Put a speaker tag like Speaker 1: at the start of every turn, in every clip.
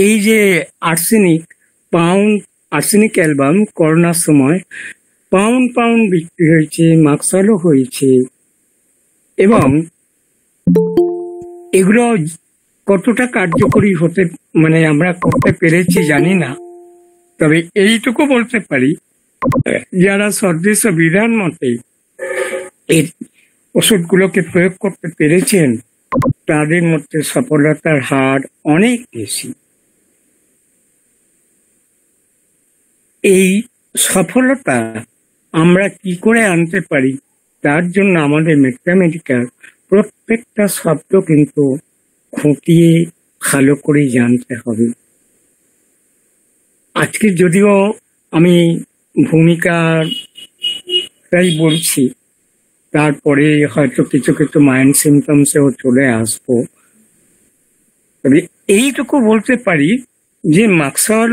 Speaker 1: এই যে arsenic pound, arsenic album করোনার সময় পাউন্ড পাউন্ড বিক্রি হয়েছে, মাকসালও হয়েছে, এবং এগুলো কতটা কার্যকরী হতে আমরা করতে পেরেছি জানি না। তবে এইটুকু বলতে পারি, যারা সদৃশ বিধান মতে এই ওষুধগুলোকে প্রয়োগ করতে পেরেছেন তাদের মধ্যে সফলতার হার অনেক বেশি। এই সফলতা আমরা কি করে আনতে পারি তার জন্য আমাদের ম্যাথমেটিক্যাল প্রত্যেকটা শব্দ কিন্তু খুঁটিয়ে ভালো করে জানতে হবে। আজকে যদিও আমি ভূমিকাটাই বলছি, তারপরে হয়তো কিছু কিছু মাইন্ড সিমটমসেও চলে আসবো। তবে এইটুকু বলতে পারি যে মাকসল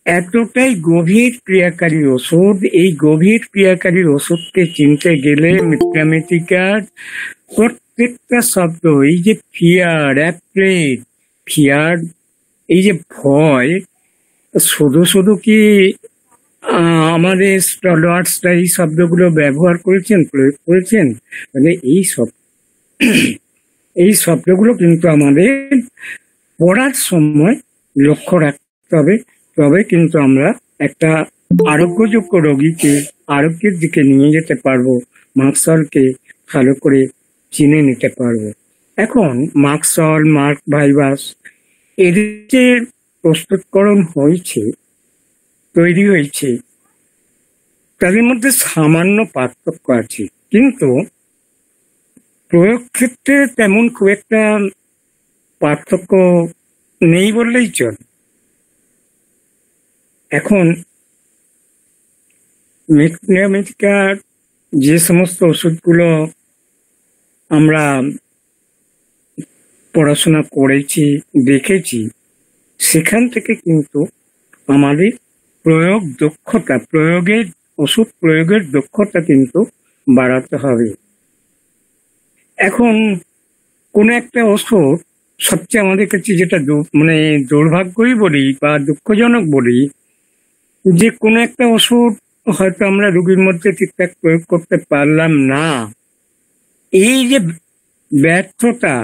Speaker 1: এতটাই গভীর ক্রিয়াকারী ওষুধ, এই গভীর ক্রিয়াকারী ওষুধকে চিনতে গেলে ম্যাথমেটিক্যাল প্রত্যেকটা শব্দ, এই যে ফিয়ার, অ্যাফ্রেড, ফিয়ার, এই যে ভয়, শুধু শুধু কি আমাদের স্টলওয়ার্ডসরা এই শব্দগুলো ব্যবহার করেছেন, প্রয়োগ করেছেন? এই শব্দগুলো কিন্তু আমাদের পড়ার সময় লক্ষ্য রাখতে হবে। তবে কিন্তু আমরা একটা আরোগ্যযোগ্য রোগীকে আরোগ্যের দিকে নিয়ে যেতে পারবো, মাকসলকে ভালো করে চিনে নিতে পারবো। এখন মাকসল, মার্ক ভাইরাস এদের যে প্রস্তুতকরণ হয়েছে, তৈরি হয়েছে, তাদের মধ্যে সামান্য পার্থক্য আছে, কিন্তু প্রয়োগ ক্ষেত্রে তেমন খুব একটা পার্থক্য নেই বললেই চলে। এখন ম্যাথমেটিক্যাল যে সমস্ত ওষুধগুলো আমরা পড়াশোনা করেছি, দেখেছি, সেখান থেকে কিন্তু আমাদের ওষুধ প্রয়োগের দক্ষতা কিন্তু বাড়াতে হবে। এখন কোন একটা ওষুধ সবচেয়ে আমাদের কাছে যেটা দুর্ভাগ্যই বলি বা দুঃখজনক বলি, যে কোনো একটা ওষুধ হয়তো আমরা রোগীর মধ্যে ঠিকঠাক প্রয়োগ করতে পারলাম না। এই যে ব্যর্থতা,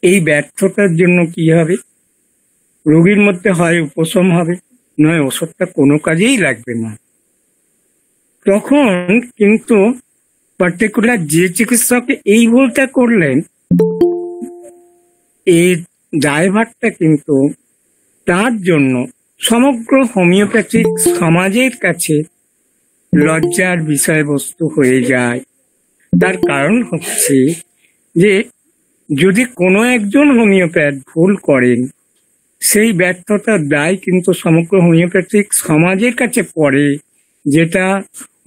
Speaker 1: এই ব্যর্থতার জন্য কি হবে, রোগীর মধ্যে হয় উপশম হবে, নয় ওষুধটা কোনো কাজেই লাগবে না। তখন কিন্তু পার্টিকুলার যে চিকিৎসক এই ভুলটা করলেন, এই দায়ভারটা কিন্তু তার জন্য সমগ্র হোমিওপ্যাথিক সমাজের কাছে লজ্জার বিষয়বস্তু হয়ে যায়। তার কারণ হচ্ছে যে যদি কোনো একজন হোমিওপ্যাথ ভুল করেন, সেই ব্যর্থতার দায় কিন্তু সমগ্র হোমিওপ্যাথিক সমাজের কাছে পড়ে, যেটা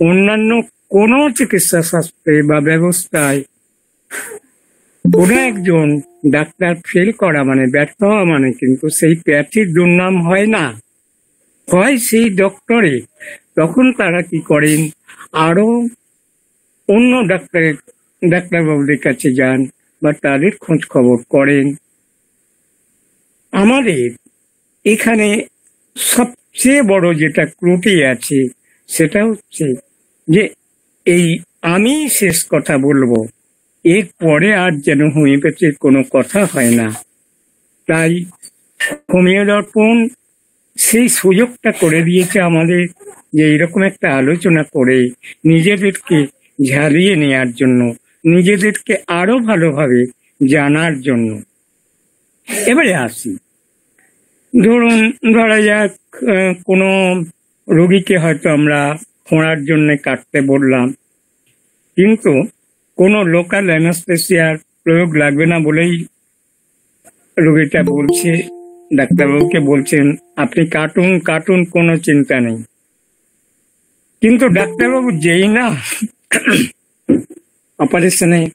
Speaker 1: অন্যান্য কোনো চিকিৎসা শাস্ত্রে বা ব্যবস্থায় কোনো একজন ডাক্তার ফেল করা ব্যর্থ হওয়া কিন্তু সেই প্যাথির দুর্নাম হয় না, হয় সেই ডক্টরে। তখন তারা কি করেন, আরো অন্য ডাক্তারবাবুদের কাছে যান বা তাদের খোঁজ খবর করেন। আমাদের এখানে সবচেয়ে বড় যেটা ত্রুটি আছে সেটা হচ্ছে যে এই আমি শেষ কথা বলবো, এর পরে আর যেন হোমিওপ্যাথির কোনো কথা হয় না। তাই হোমিও দর্পণ সেই সুযোগটা করে দিয়েছে আমাদের, যে এরকম একটা আলোচনা করে নিজেদেরকে ঝালিয়ে নেওয়ার জন্য, নিজেদেরকে আরো ভালোভাবে জানার জন্য। এবারে আসি, ধরা যাক কোনো রোগীকে হয়তো আমরা ফোঁড়ার জন্য কাটতে বললাম, কিন্তু কোনো লোকাল অ্যানাস্থেসিয়ার প্রয়োগ লাগবে না বলেই রোগীটা বলছে, ডাক্তারবাবুকে বলছেন আপনি কাটুন কোনো চিন্তা নেই। কিন্তু ডাক্তারবাবু যেই না অপারেশনের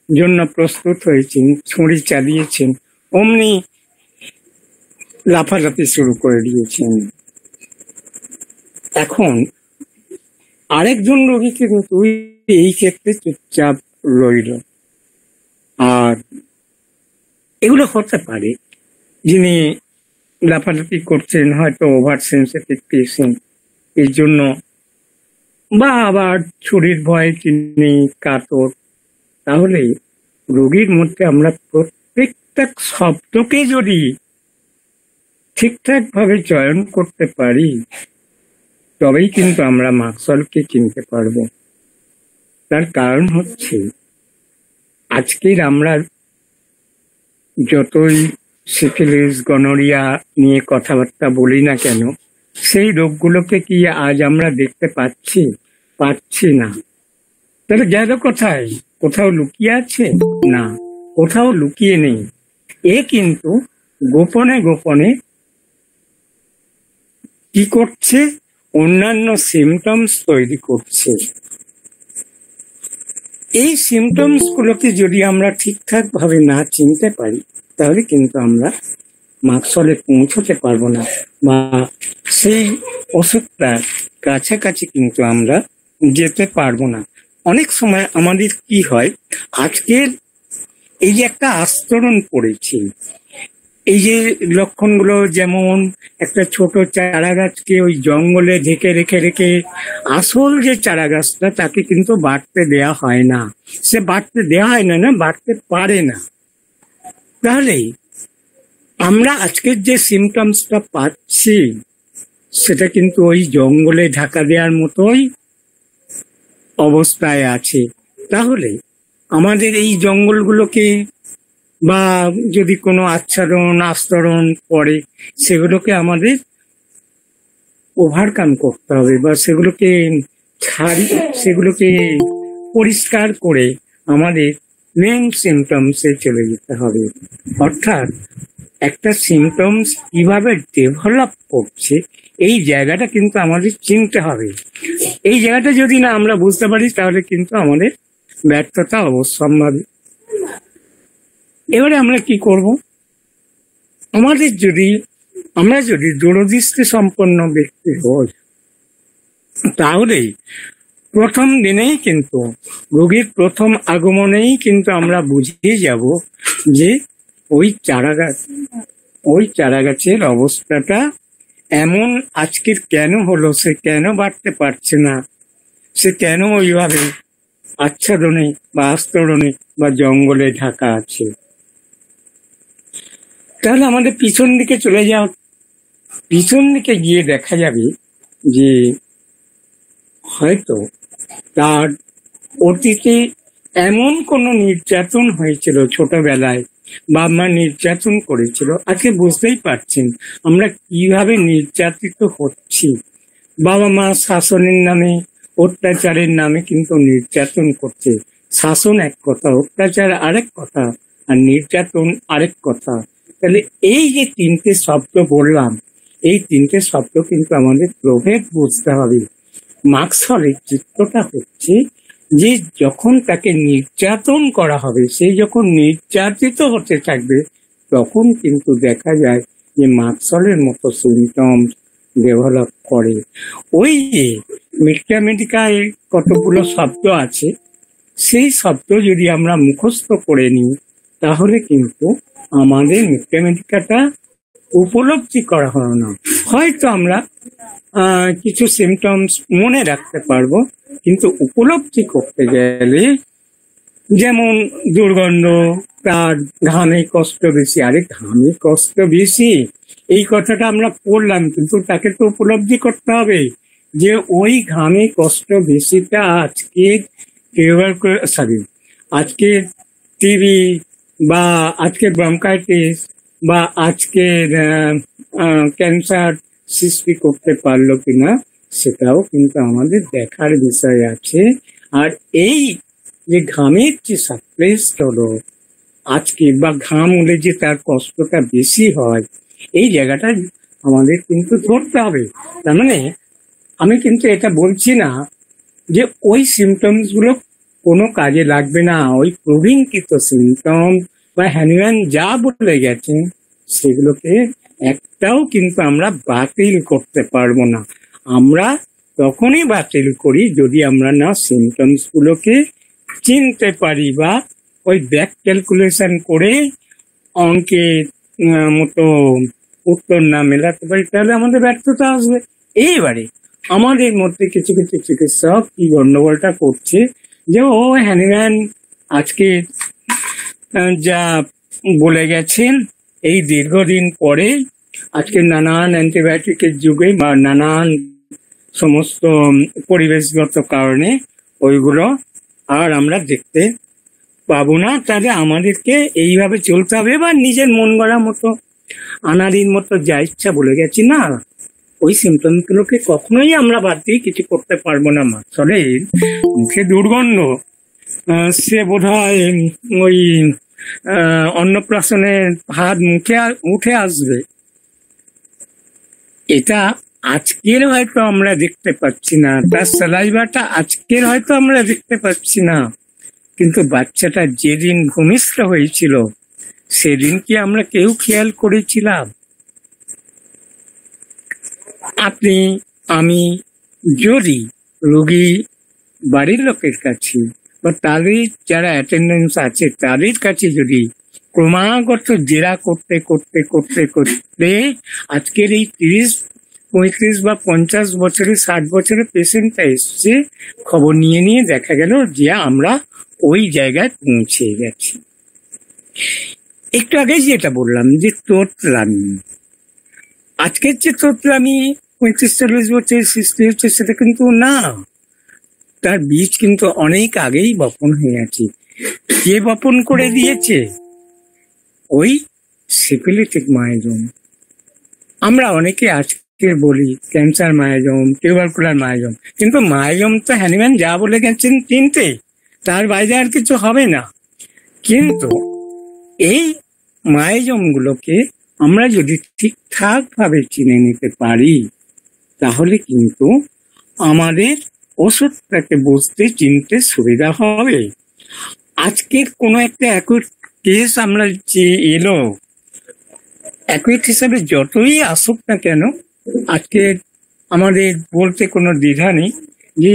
Speaker 1: জন্য প্রস্তুত হয়েছেন, ছুরি চালিয়েছেন, অমনি লাফালাফি শুরু করে দিয়েছেন। এখন আরেকজন রোগী কিন্তু এই ক্ষেত্রে চুপচাপ রইল। আর এগুলো হতে পারে, যিনি লাফালাফি করছেন, হয়তো ওভার সেন্সিটিভ পেশেন্ট, এর জন্য, বা আবার ছুরির ভয়ে তিনি কাতর, তাহলে রোগীর মধ্যে আমরা প্রত্যেকটা শব্দকে যদি ঠিকঠাক ভাবে চয়ন করতে পারি, তবেই কিন্তু আমরা মাকসলকে চিনতে পারবো। তার কারণ হচ্ছে, আজকের আমরা যতই সিফিলিস, গনোরিয়া নিয়ে কথাবার্তা বলি না কেন, সেই রোগগুলোকে কি আজ আমরা দেখতে পাচ্ছি না। তাহলে গেল কোথায়? কোথাও লুকিয়ে আছে? না, কোথাও লুকিয়ে নেই। এ কিন্তু গোপনে গোপনে কি করছে? অন্যান্য সিমটমস তৈরি করছে। এই সিমটমস গুলোকে যদি আমরা ঠিকঠাক ভাবে না চিনতে পারি, তাহলে কিন্তু আমরা মাকসলে পৌঁছতে পারবো না, বা সেই ওষুধটার কাছাকাছি কিন্তু আমরা যেতে পারবো না। অনেক সময় আমাদের কি হয়, আজকের এই যে একটা আস্তরণ পড়েছি, এই যে লক্ষণগুলো, যেমন একটা ছোট চারা গাছকে ওই জঙ্গলে ঢেকে রেখে আসল যে চারা গাছটা, তাকে কিন্তু বাড়তে দেয়া হয় না। সে বাড়তে দেয়া হয় না, বাড়তে পারে না। তাহলে আমরা আজকের যে সিমটমসটা পাচ্ছি, সেটা কিন্তু ওই জঙ্গলে ঢাকা দেওয়ার মতোই অবস্থায় আছে। তাহলে আমাদের এই জঙ্গলগুলোকে, বা যদি কোনো আস্তরণ পড়ে, সেগুলোকে আমাদের ওভারকাম করতে হবে, বা সেগুলোকে পরিষ্কার করে আমাদের মেন সিমটমসে চলে যেতে হবে। অর্থাৎ একটা সিমটমস কিভাবে ডেভেলপ করছে, এই জায়গাটা কিন্তু আমাদের চিনতে হবে। এই জায়গাটা যদি না আমরা বুঝতে পারি, তাহলে কিন্তু আমাদের ব্যর্থতা অবশ্যম্ভাবী। এবারে আমরা কি করব? আমরা যদি দূরদৃষ্টি সম্পন্ন ব্যক্তি হই, তাহলে প্রথম দিনেই কিন্তু, রোগীর প্রথম আগমনেই কিন্তু আমরা বুঝিয়ে যাব যে ওই চারা গাছের অবস্থাটা এমন আজকের কেন হলো, সে কেন বাড়তে পারছে না, সে কেন ওইভাবে আচ্ছাদনে বা আস্তরণে বা জঙ্গলে ঢাকা আছে। তাহলে আমাদের পিছন দিকে চলে যাও, পিছন দিকে গিয়ে দেখা যাবে যে হয়তো তার অতীতে এমন কোনো নির্যাতন হয়েছিল ছোটবেলায়, বাবা মা নির্যাতন করেছিল। আজকে বুঝতেই পারছেন আমরা কিভাবে নির্যাতিত হচ্ছি। বাবা মা শাসনের নামে, অত্যাচারের নামে কিন্তু নির্যাতন করছে। শাসন এক কথা, অত্যাচার আরেক কথা, আর নির্যাতন আরেক কথা। তাহলে এই যে তিনটে শব্দ বললাম, এই তিনটে শব্দ কিন্তু আমাদের প্রভেদ বুঝতে হবে। মাকসলের চিত্রটা হচ্ছে যে যখন তাকে নির্যাতন করা হবে, সে যখন নির্যাতিত হতে থাকবে, তখন কিন্তু দেখা যায় যে মাকসলের মতো সিমটমস ডেভেলপ করে। ওই যে মেডিকায় কতগুলো শব্দ আছে, সেই শব্দ যদি আমরা মুখস্থ করে নিই, তাহলে কিন্তু আমাদের মেডিকাটা উপলব্ধি করা হয় না। হয়তো আমরা কিছু সিমটমস মনে রাখতে পারবো, কিন্তু উপলব্ধি করতে গেলে, যেমন দুর্গন্ধ, তার ঘামে কষ্ট বেশি। আরে ঘামে কষ্ট বেশি, এই কথাটা আমরা পড়লাম, কিন্তু তাকে তো উপলব্ধি করতে হবে যে ওই ঘামে কষ্ট বেশিটা আজকে টিবি, বা আজকে ব্রঙ্কাইটিস, বা আজকে ক্যান্সার সৃষ্টি করতে পারলো কিনা, সেটাও কিন্তু আমাদের দেখার বিষয় আছে। আর এই যে ঘামের যে সাপ্রেস হলো আজকে, বা ঘাম হলে যে তার কষ্টটা বেশি হয়, এই জায়গাটা আমাদের কিন্তু ধরতে হবে। তার মানে আমি কিন্তু এটা বলছি না যে ওই সিমটমস গুলো কোনো কাজে লাগবে না। ওই প্রবীণকৃত সিমটম বা হ্যানুম্যান যা বলে গেছেন, সেগুলোকে একটাও কিন্তু আমরা বাতিল করতে পারবো না। আমরা তখনই বাতিল করি যদি আমরা না সিমটমস গুলোকে চিনতে পারি, বা ওই ব্যাক ক্যালকুলেশন করে অঙ্কে মতো উত্তর না মেলাতে পারি, তাহলে আমাদের ব্যর্থতা আসবে। এইবারে আমাদের মধ্যে কিছু কিছু চিকিৎসক কি গন্ডগোলটা করছে যে ও হ্যানিম্যান আজকে যা বলে গেছেন, এই দীর্ঘদিন পরে আজকে নানান অ্যান্টিবায়োটিকের যুগে বা নানান সমস্ত পরিবেশগত কারণে ওইগুলো আর আমরা দেখতে পাবো না, তাহলে আমাদেরকে এইভাবে চলতে হবে বা নিজের মন গড়া মতো আনাড়ির মতো যা ইচ্ছা বলে গেছি না, ওই সিমটমস গুলোকে কখনোই আমরা বাদ দিয়ে কিছু করতে পারবো না। ফলে মুখে দুর্গন্ধ, সে বোধ হয় ওই অন্নপ্রাশনের ভাত মুখে উঠে আসবে, এটা আজকের হয়তো আমরা দেখতে পাচ্ছি না, তার সালাইভাটা আজকের হয়তো আমরা দেখতে পাচ্ছি না, কিন্তু বাচ্চাটা যেদিন ভূমিষ্ঠ হয়েছিল সেদিন কি আমরা কেউ খেয়াল করেছিলাম? আপনি আমি যদি রোগী বাড়ির লোকের কাছে বা তাদের যারা অ্যাটেন্ডেন্স আছে তাদের কাছে যদি ক্রমাগত জেরা করতে করতে করতে করতে আজকের এই 30, 35 বা 50 বছরে 60 বছরের পেশেন্টটা এসছে, খবর নিয়ে নিয়ে দেখা গেল যে আমরা ওই জায়গায় পৌঁছে গেছি। একটু আগে যেটা বললাম যে তোতলামি, আজকের যে তোতলামি 35-40 বছর সৃষ্টি হচ্ছে সেটা কিন্তু না, তার বীজ কিন্তু অনেক আগেই বপন হয়ে আছে। কে বপন করে দিয়েছে? ওই সিফিলিটিক মায়োজম। আমরা অনেকে আজকে বলি ক্যান্সার মায়োজম, টিউবারকুলার মায়োজম, কিন্তু মায়োজম তো হ্যানিম্যান যা বলে গেছেন 3টে, তার বাইরে আর কিছু হবে না। কিন্তু এই মায়োজম গুলোকে আমরা যদি ঠিকঠাক ভাবে চিনে নিতে পারি তাহলে কিন্তু আমাদের ওষুধটাকে বুঝতে চিনতে সুবিধা হবে। আজকের কোনো একটা অ্যাকুট কেস আমরা যে এলো, অ্যাকুট হিসাবে যতই আসুক না কেন, আজকে আমাদের বলতে কোনো দ্বিধা নেই যে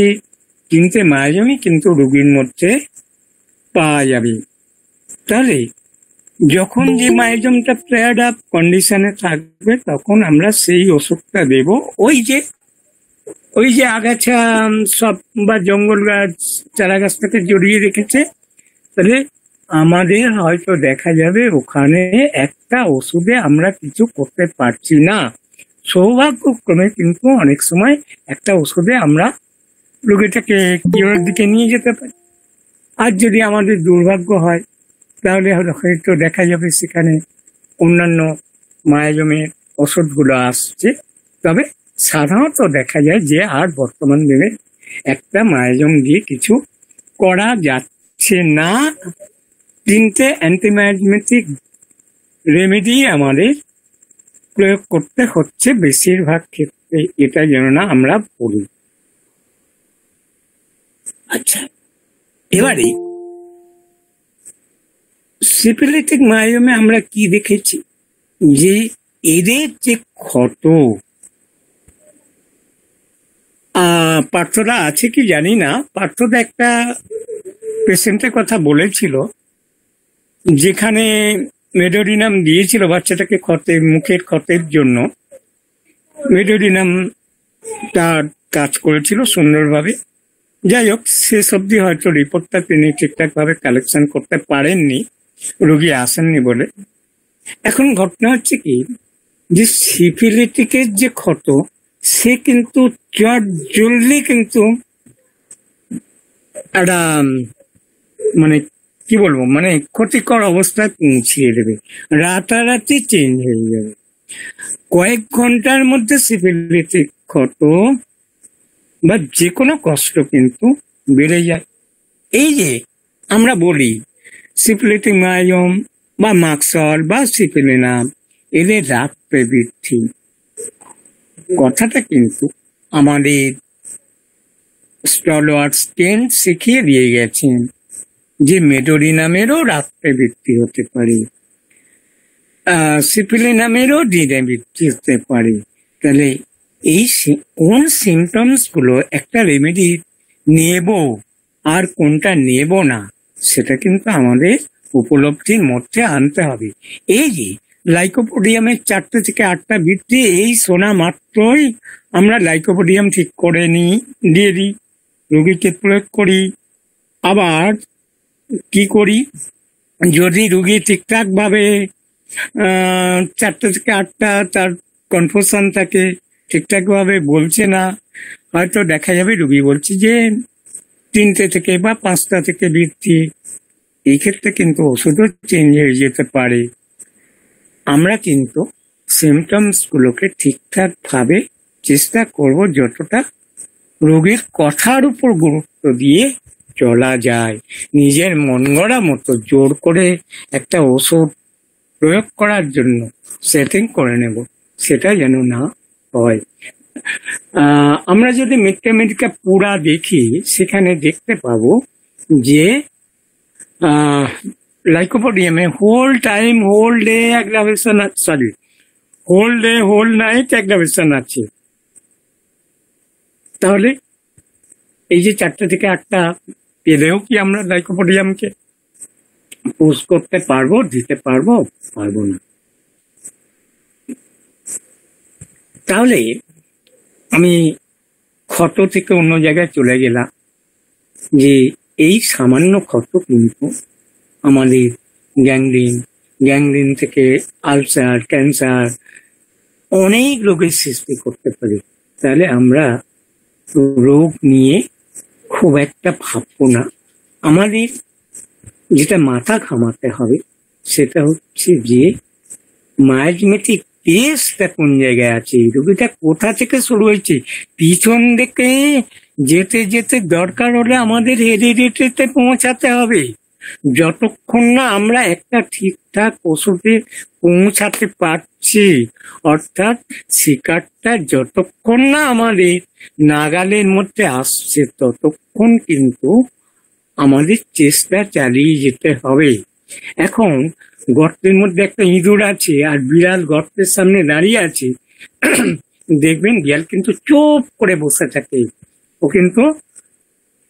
Speaker 1: 3টে মায়োজমই কিন্তু রোগীর মধ্যে পাওয়া যাবে। তাহলে যখন যে মায়োজমটা ফ্লেয়ার্ড আপ কন্ডিশনে থাকবে তখন আমরা সেই ওষুধটা দেব। ওই যে আগাছা সব বা জঙ্গল গাছ চারা গাছটাকে জড়িয়ে রেখেছে, তাহলে আমাদের হয়তো দেখা যাবে ওখানে একটা ওষুধে আমরা কিছু করতে পারছি না। সৌভাগ্যক্রমে কিন্তু অনেক সময় একটা ওষুধে আমরা রোগীটাকে কিওরের দিকে নিয়ে যেতে পারি। আর যদি আমাদের দুর্ভাগ্য হয় তাহলে হয়তো দেখা যাবে সেখানে অন্যান্য মায়োজমের ওষুধগুলো আসছে। তবে সাধারণত দেখা যায় যে আর বর্তমান দিনে একটা মায়োজম দিয়ে কিছু করা যাচ্ছে না। 3টে অ্যান্টিমায়োজমেটিক রেমেডি আমাদের প্রয়োগ করতে হচ্ছে বেশিরভাগ ক্ষেত্রে, এটা যেন না আমরা বলি। আচ্ছা, এবারে সিফিলিটিক মায়োজমে আমরা কি দেখেছি যে এদের যে ক্ষত, পার্থদা আছে কি জানি না, পার্থদা একটা পেশেন্টের কথা বলেছিল যেখানে মেডোরিনাম দিয়েছিল বাচ্চাটাকে মুখের ক্ষতের জন্য। মেডোরিনাম তার কাজ করেছিল সুন্দরভাবে। যাই হোক, শেষ অব্দি হয়তো রিপোর্টটা তিনি ঠিকঠাক ভাবে কালেকশন করতে পারেননি, রোগী আসেননি বলে। এখন ঘটনা হচ্ছে কি যে সিফিলিটিকের যে ক্ষত সে কিন্তু চট জলদি কিন্তু একটা মানে কি বলবো, মানে ক্ষতিকর অবস্থায় পৌঁছিয়ে দেবে, রাতারাতি চেঞ্জ হয়ে যাবে। কয়েক ঘন্টার মধ্যে সিফিলিটিক ক্ষত বা যে কোনো কষ্ট কিন্তু বেড়ে যায়। এই যে আমরা বলি সিফিলিটিক মায়োজম বা মাক্সল বা সিফিলিনাম, এদের রাত্রে বৃদ্ধি, কথাটা কিন্তু আমাদের স্টলওয়ার্ড স্টেন্ট শিখিয়ে দিয়ে গেছেন যে মেডোরিনামেরও রাত্রে বৃদ্ধি হতে পারে, সিফিলিনামেরও দিনে বৃদ্ধি হতে পারে। তাহলে এই কোন সিমটমস গুলো একটা রেমেডি নেব আর কোনটা নেব না সেটা কিন্তু আমাদের উপলব্ধির মধ্যে আনতে হবে। এই যে লাইকোপোডিয়ামের 4টে থেকে 8টা বৃত্তি এই শোনা মাত্রই আমরা লাইকোপোডিয়াম ঠিক করে দিয়ে দিই, রোগীকে প্রয়োগ করি। আবার কি করি, যদি রুগী ঠিকঠাক ভাবে 4টে থেকে 8টা তার কনফিউশন থাকে, ঠিকঠাক ভাবে বলছে না, হয়তো দেখা যাবে রুগী বলছে যে 3টে থেকে বা 5টা থেকে বৃত্তি, এই ক্ষেত্রে কিন্তু ওষুধও চেঞ্জ হয়ে যেতে পারে। আমরা কিন্তু সিমটমস গুলোকে ঠিকঠাক ভাবে চেষ্টা করব যতটা রোগীর কথার উপর গুরুত্ব দিয়ে চলা যায়। নিজের মন গড়া মতো জোর করে একটা ওষুধ প্রয়োগ করার জন্য সেটিং করে নেব, সেটা যেন না হয়। আমরা যদি ম্যাথমেটিকা পুরা দেখি, সেখানে দেখতে পাবো যে লাইকোপোডিয়ামে whole time whole day aggravation, sorry whole day whole night aggravation আছে। তাহলে এই যে 4টে থেকে 8টা পেলেও কি আমরা লাইকোপোডিয়ামকে পুশ করতে পারবো, দিতে পারবো? পারবো না। তাহলে আমি ক্ষত থেকে অন্য জায়গায় চলে গেলাম, যে এই সামান্য ক্ষত কিন্তু আমাদের গ্যাংগ্রিন থেকে আলসার, ক্যান্সার, অনেক রোগের সৃষ্টি করতে পারে। তাহলে আমরা রোগ নিয়ে খুব একটা ভাববো না। আমাদের যেটা মাথা ঘামাতে হবে সেটা হচ্ছে যে মায়াজমেটিক টেস্টটা কোন জায়গায় আছে, রোগীটা কোথা থেকে শুরু হয়েছে। পিছন দিকে যেতে যেতে দরকার হলে আমাদের হেরিডিটিতে পৌঁছাতে হবে। যতক্ষণ না আমরা একটা ঠিকঠাক ওষুধে পৌঁছাতে পারছি, অর্থাৎ শিকারটা যতক্ষণ না আমাদের নাগালের মধ্যে আসছে, ততক্ষণ কিন্তু আমাদের চেষ্টা চালিয়ে যেতে হবে। এখন গর্তের মধ্যে একটা ইঁদুর আছে আর বিড়াল গর্তের সামনে দাঁড়িয়ে আছে, দেখবেন বিড়াল কিন্তু চুপ করে বসে থাকে, ও কিন্তু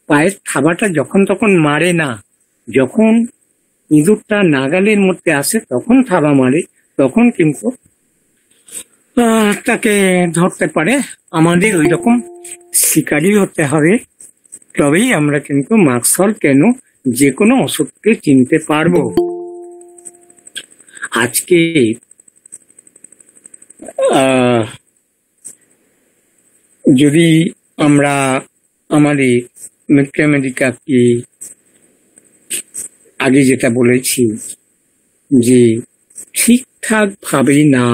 Speaker 1: পায়ের থাবাটা যখন তখন মারে না। যখন ইঁদুরটা নাগালের মধ্যে আসে তখন থাবা মারে, তখন কিন্তু তাকে ধরতে পারে। আমাদের ওই রকম শিকারী হতে হবে, তবেই আমরা কিন্তু মাকসল কেন যে কোনো ওষুধকে চিনতে পারবো। আজকে যদি আমরা আমাদের ম্যাথমেটিকাকে আগে যেটা বলেছি যে ঠিকঠাক ভাবে না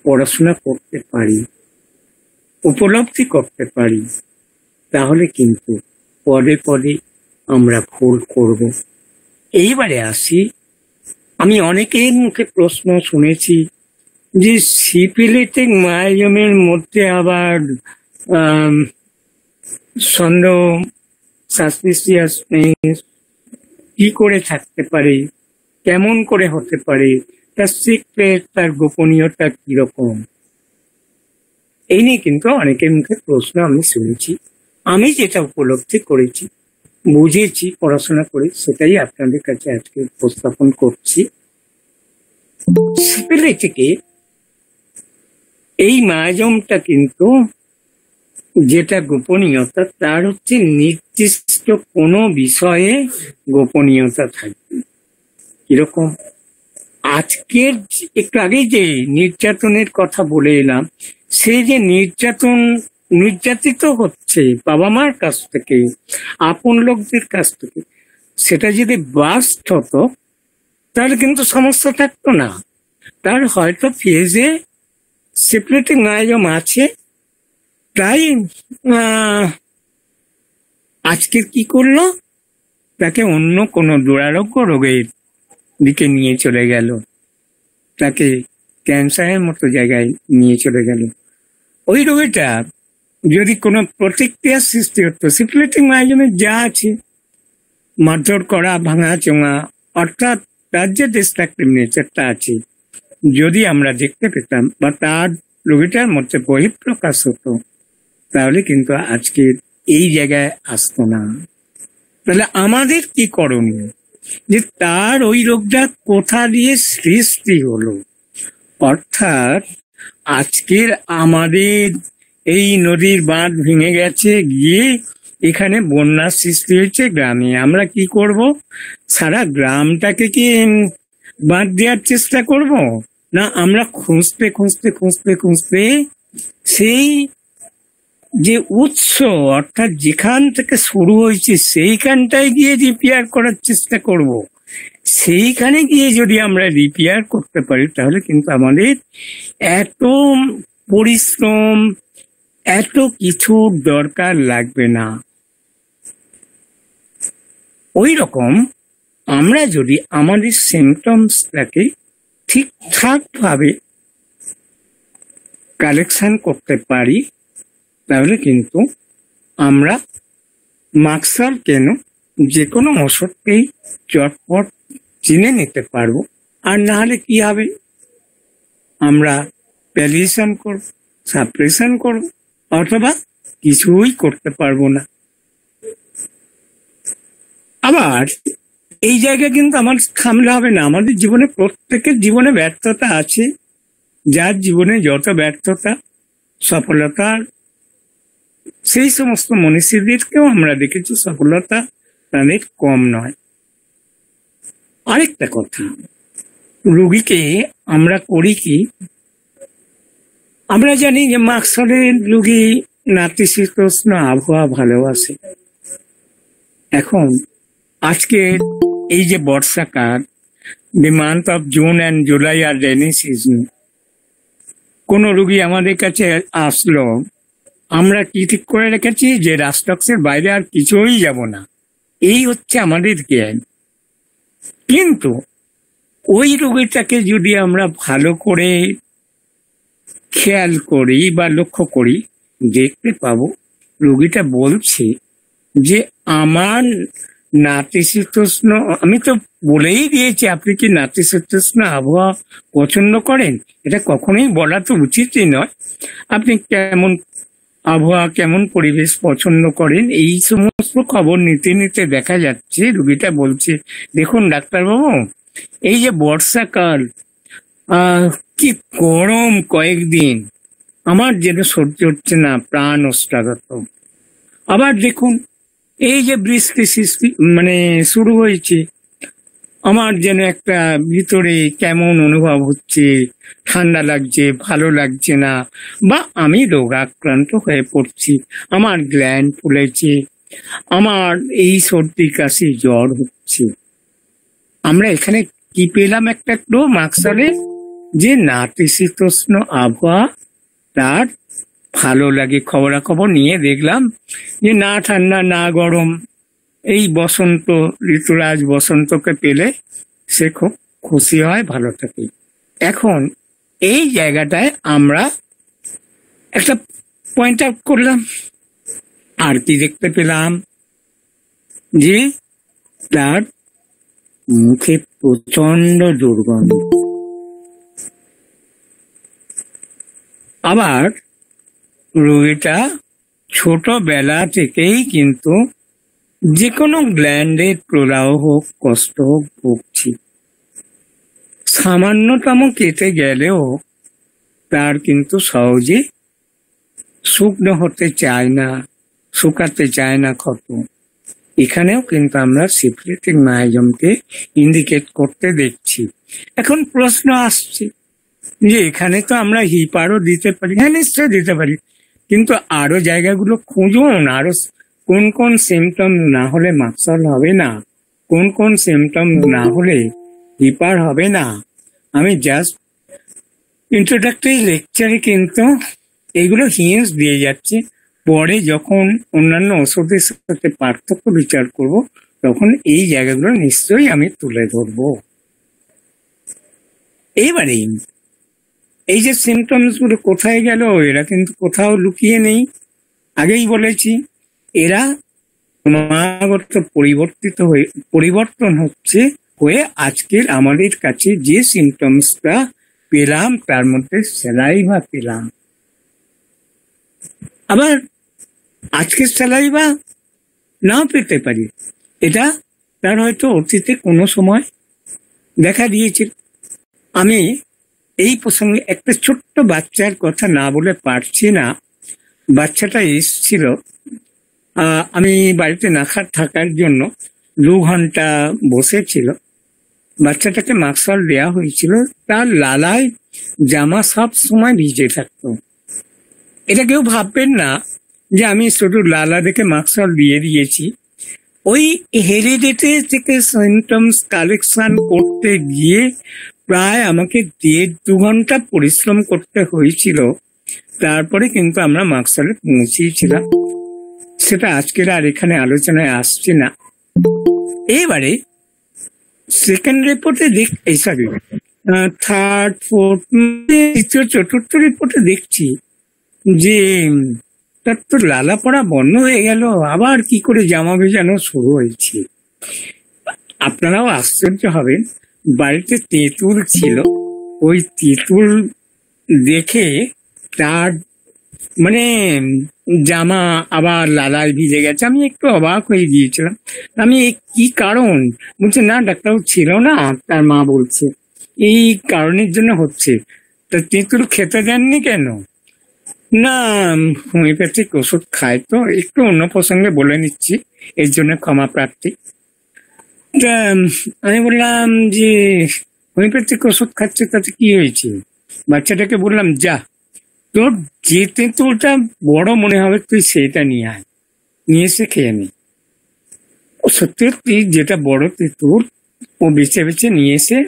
Speaker 1: পড়াশোনা করতে পারি, উপলব্ধি করতে পারি, তাহলে কিন্তু পদে পদে আমরা ভুল করব। এইবারে আসি, আমি অনেকের মুখে প্রশ্ন শুনেছি যে সিপিলিটিক মায়োজমের মধ্যে আবার সন্দেহ, সাসপিসিয়াসনেস কি করে থাকতে পারে, কেমন করে হতে পারে, তার সিক্রেট, তার গোপনীয়তা কিরকম, এই নিয়ে কিন্তু অনেকের মুখে প্রশ্ন আমি শুনেছি। আমি যেটা উপলব্ধি করেছি, বুঝেছি পড়াশোনা করে, সেটাই আপনাদের কাছে আজকে উপস্থাপন করছি। সিপিলিটিকে এই মায়োজমটা কিন্তু যেটা গোপনীয়তা, তার হচ্ছে নির্দিষ্ট কোনো বিষয়ে গোপনীয়তা থাকবে। কিরকম, আজকের একটু আগে যে নির্যাতনের কথা বলে এলাম, সেই যে নির্যাতিত হচ্ছে বাবা মার কাছ থেকে, আপন লোকদের কাছ থেকে, সেটা যদি বাস্ট হতো তাহলে কিন্তু সমস্যা থাকতো না। তার হয়তো ফেজে সিপিলিটিক মায়োজম আছে, তাই আজকে কি করলো, তাকে অন্য কোনো দুরারোগ্য রোগের দিকে নিয়ে চলে গেল, তাকে ক্যান্সারের মতো জায়গায় নিয়ে চলে গেল। ওই রোগীটা যদি কোনো প্রতিক্রিয়া সৃষ্টি হতো, সিপিলিটিক মায়োজমে যা আছে, মারধর করা, ভাঙা চোঙা, অর্থাৎ তার যে ডিস্ট্রাকটিভ নেচারটা আছে, যদি আমরা দেখতে পেতাম বা তার রোগীটার মধ্যে বহিঃপ্রকাশ হতো, তাহলে কিন্তু আজকে এই জায়গায় আসতো না। তাহলে আমাদের কি করণীয়, যে তার ওই রোগটা কোথা দিয়ে সৃষ্টি হলো, অর্থাৎ আজকের আমাদের এই নদীর বাঁধ ভেঙে গেছে, গিয়ে এখানে বন্যার সৃষ্টি হয়েছে গ্রামে। আমরা কি করব? সারা গ্রামটাকে কি বাঁধ দেওয়ার চেষ্টা করব? না, আমরা খুঁজতে খুঁজতে খুঁজতে খুঁজতে সেই যে উৎস, অর্থাৎ যেখান থেকে শুরু হয়েছে সেইখানটায় গিয়ে রিপেয়ার করার চেষ্টা করব। সেইখানে গিয়ে যদি আমরা রিপেয়ার করতে পারি, তাহলে কিন্তু আমাদের এত পরিশ্রম, এত কিছু দরকার লাগবে না। ওই রকম আমরা যদি আমাদের সিমটমসটাকে ঠিকঠাক ভাবে কালেকশন করতে পারি, তাহলে কিন্তু আমরা মাকসার কেন যে কোনো ওষুধকেই চটপট চিনে নিতে পারবো। আর না হলে কি হবে? আমরা প্যালিয়েশন করব, সাপ্রেশন করব, অথবা কিছুই করতে পারবো না। আবার এই জায়গায় কিন্তু আমার থামলে হবে না। আমাদের জীবনে, প্রত্যেকের জীবনে ব্যর্থতা আছে। যার জীবনে যত ব্যর্থতা, সফলতা, সেই সমস্ত মনীষীদেরকেও আমরা দেখেছি সফলতা তাদের কম নয়। আরেকটা কথা, রুগীকে আমরা করি কি, আমরা জানি যে মাকসলের রুগী নাতিশীতোষ্ণ আবহাওয়া ভালোবাসে। এখন আজকে এই যে বর্ষাকাল, the month of June and July are rainy season, কোন রুগী আমাদের কাছে আসলো, আমরা কি ঠিক করে রেখেছি যে রাস্টক্সের বাইরে আর কিছুই যাব না। এই হচ্ছে আমাদের জ্ঞান। কিন্তু ওই রোগীটাকে যদি আমরা ভালো করে খেয়াল করি বা লক্ষ্য করি, দেখতে পাবো রোগীটা বলছে যে আমার নাতিশীতোষ্ণ, আমি তো বলেই দিয়েছি আপনি কি নাতিশীতোষ্ণ আবহাওয়া পছন্দ করেন। এটা কখনোই বলা তো উচিতই নয়। আপনি কেমন আবহাওয়া, কেমন পরিবেশ পছন্দ করেন, এই সমস্ত খবর নিতে নিতে দেখা যাচ্ছে রুগীটা বলছে, দেখুন ডাক্তারবাবু, এই যে বর্ষাকাল, কি গরম কয়েকদিন, আমার যেন সহ্য হচ্ছে না, প্রাণ ওষ্ঠাগত। আবার দেখুন এই যে বৃষ্টি সৃষ্টি শুরু হয়েছে, আমার যেন একটা ভিতরে কেমন অনুভব হচ্ছে, ঠান্ডা লাগছে, ভালো লাগছে না, বা আমি রোগাক্রান্ত হয়ে পড়ছি, আমার গ্ল্যান্ড ফুলেছে, আমার এই সর্দি কাশি জ্বর হচ্ছে। আমরা এখানে কি পেলাম? একটা ক্লো মাকসালে যে নাতিশীতোষ্ণ আবহাওয়া তার ভালো লাগে। খবরাখবর নিয়ে দেখলাম যে না ঠান্ডা না গরম, এই বসন্ত ঋতুরাজ বসন্তকে পেলে সে খুব খুশি হয়, ভালো থাকে। এখন এই জায়গাটায় আমরা একটা পয়েন্ট আউট করলাম। আর কি দেখতে পেলাম? যে তার মুখে প্রচন্ড দুর্গন্ধ। আবার রোগীটা ছোটবেলা থেকেই কিন্তু যে কোনো গ্ল্যান্ডের প্রদাহ হোক, কষ্ট হোক, ভুগছি। সামান্যতম কেটে গেলেও তার কিন্তু সহজে শুকনো হতে চায় না, শুকাতে চায় না ক্ষত। এখানেও কিন্তু আমরা সিফিলিটিক মায়োজমকে ইন্ডিকেট করতে দেখছি। এখন প্রশ্ন আসছে যে এখানে তো আমরা হিপারও দিতে পারি। হ্যাঁ, নিশ্চয় দিতে পারি, কিন্তু আরো জায়গাগুলো খুঁজুন। আরো কোন কোন সিমটম না হলে মাকসল হবে না, কোন কোন সিমটম না হলে হিপার হবে না। আমি জাস্ট ইন্ট্রোডাক্টরি লেকচারে কিন্তু এগুলো হিন্টস দিয়ে যাচ্ছে। পরে যখন অন্যান্য ওষুধের সাথে পার্থক্য বিচার করব, তখন এই জায়গাগুলো নিশ্চয়ই আমি তুলে ধরবো। এইবারে এই যে সিমটমস গুলো কোথায় গেল, এরা কিন্তু কোথাও লুকিয়ে নেই। আগেই বলেছি, এরা ক্রমাগত পরিবর্তন হচ্ছে হয়ে আজকের আমাদের কাছে যে সিমটমসটা পেলাম তার মধ্যে স্যালাইভা পেলাম। আবার আজকের স্যালাইভা নাও পেতে পারি, এটা তার হয়তো অতীতে কোনো সময় দেখা দিয়েছে। আমি এই প্রসঙ্গে একটা ছোট্ট বাচ্চার কথা না বলে পারছি না। বাচ্চাটা এসছিল, আমি বাড়িতে না থাকার জন্য 2 ঘন্টা বসেছিল। বাচ্চাটাকে মাস্কল দেওয়া হয়েছিল, তার লালায় জামা সব সময় ভিজে থাকতো। এটা কেউ ভাববেন না যে আমি শুধু লালা দেখে মাস্কল দিয়ে দিয়েছি। ওই হেরিডিটি থেকে সিমটমস কালেকশন করতে গিয়ে প্রায় আমাকে 1.5-2 ঘন্টা পরিশ্রম করতে হয়েছিল। তারপরে কিন্তু আমরা মাস্কলে পৌঁছিয়েছিলাম। সেটা আজকের আর এখানে আলোচনায় আসছে না। এবারে সেকেন্ড রিপোর্টে সরি থার্ড, ফোর্থ, তৃতীয়, চতুর্থ রিপোর্টে দেখছি যে তার তো লালা পড়া বন্ধ হয়ে গেল, আবার কি করে জামা ভেজানো শুরু হয়েছে। আপনারাও আশ্চর্য হবেন, বাড়িতে তেঁতুল ছিল, ওই তেঁতুল দেখে তার মানে জামা আবার লালায় ভিজে গেছে। আমি একটু অবাক হয়ে গিয়েছিলাম। আমি কি কারণ বলছে, না ডাক্তারবাবু ছিল না, তার মা বলছে এই কারণের জন্য হচ্ছে। তা তেঁতুল খেতে দেননি কেন? না, হোমিওপ্যাথিক ওষুধ খায় তো। একটু অন্য প্রসঙ্গে বলে নিচ্ছি, এর জন্য ক্ষমা প্রার্থী। আমি বললাম যে হোমিওপ্যাথিক ওষুধ খাচ্ছে, তাতে কি হয়েছে? বাচ্চাটাকে বললাম, যা তোর যে তেঁতুলটা বড় মনে হবে তুই সেটা নিয়ে আয়, নিয়ে এসে খেয়ে নি। সত্যি যেটা বড় তেঁতুল ও বেছে বেছে নিয়ে এসে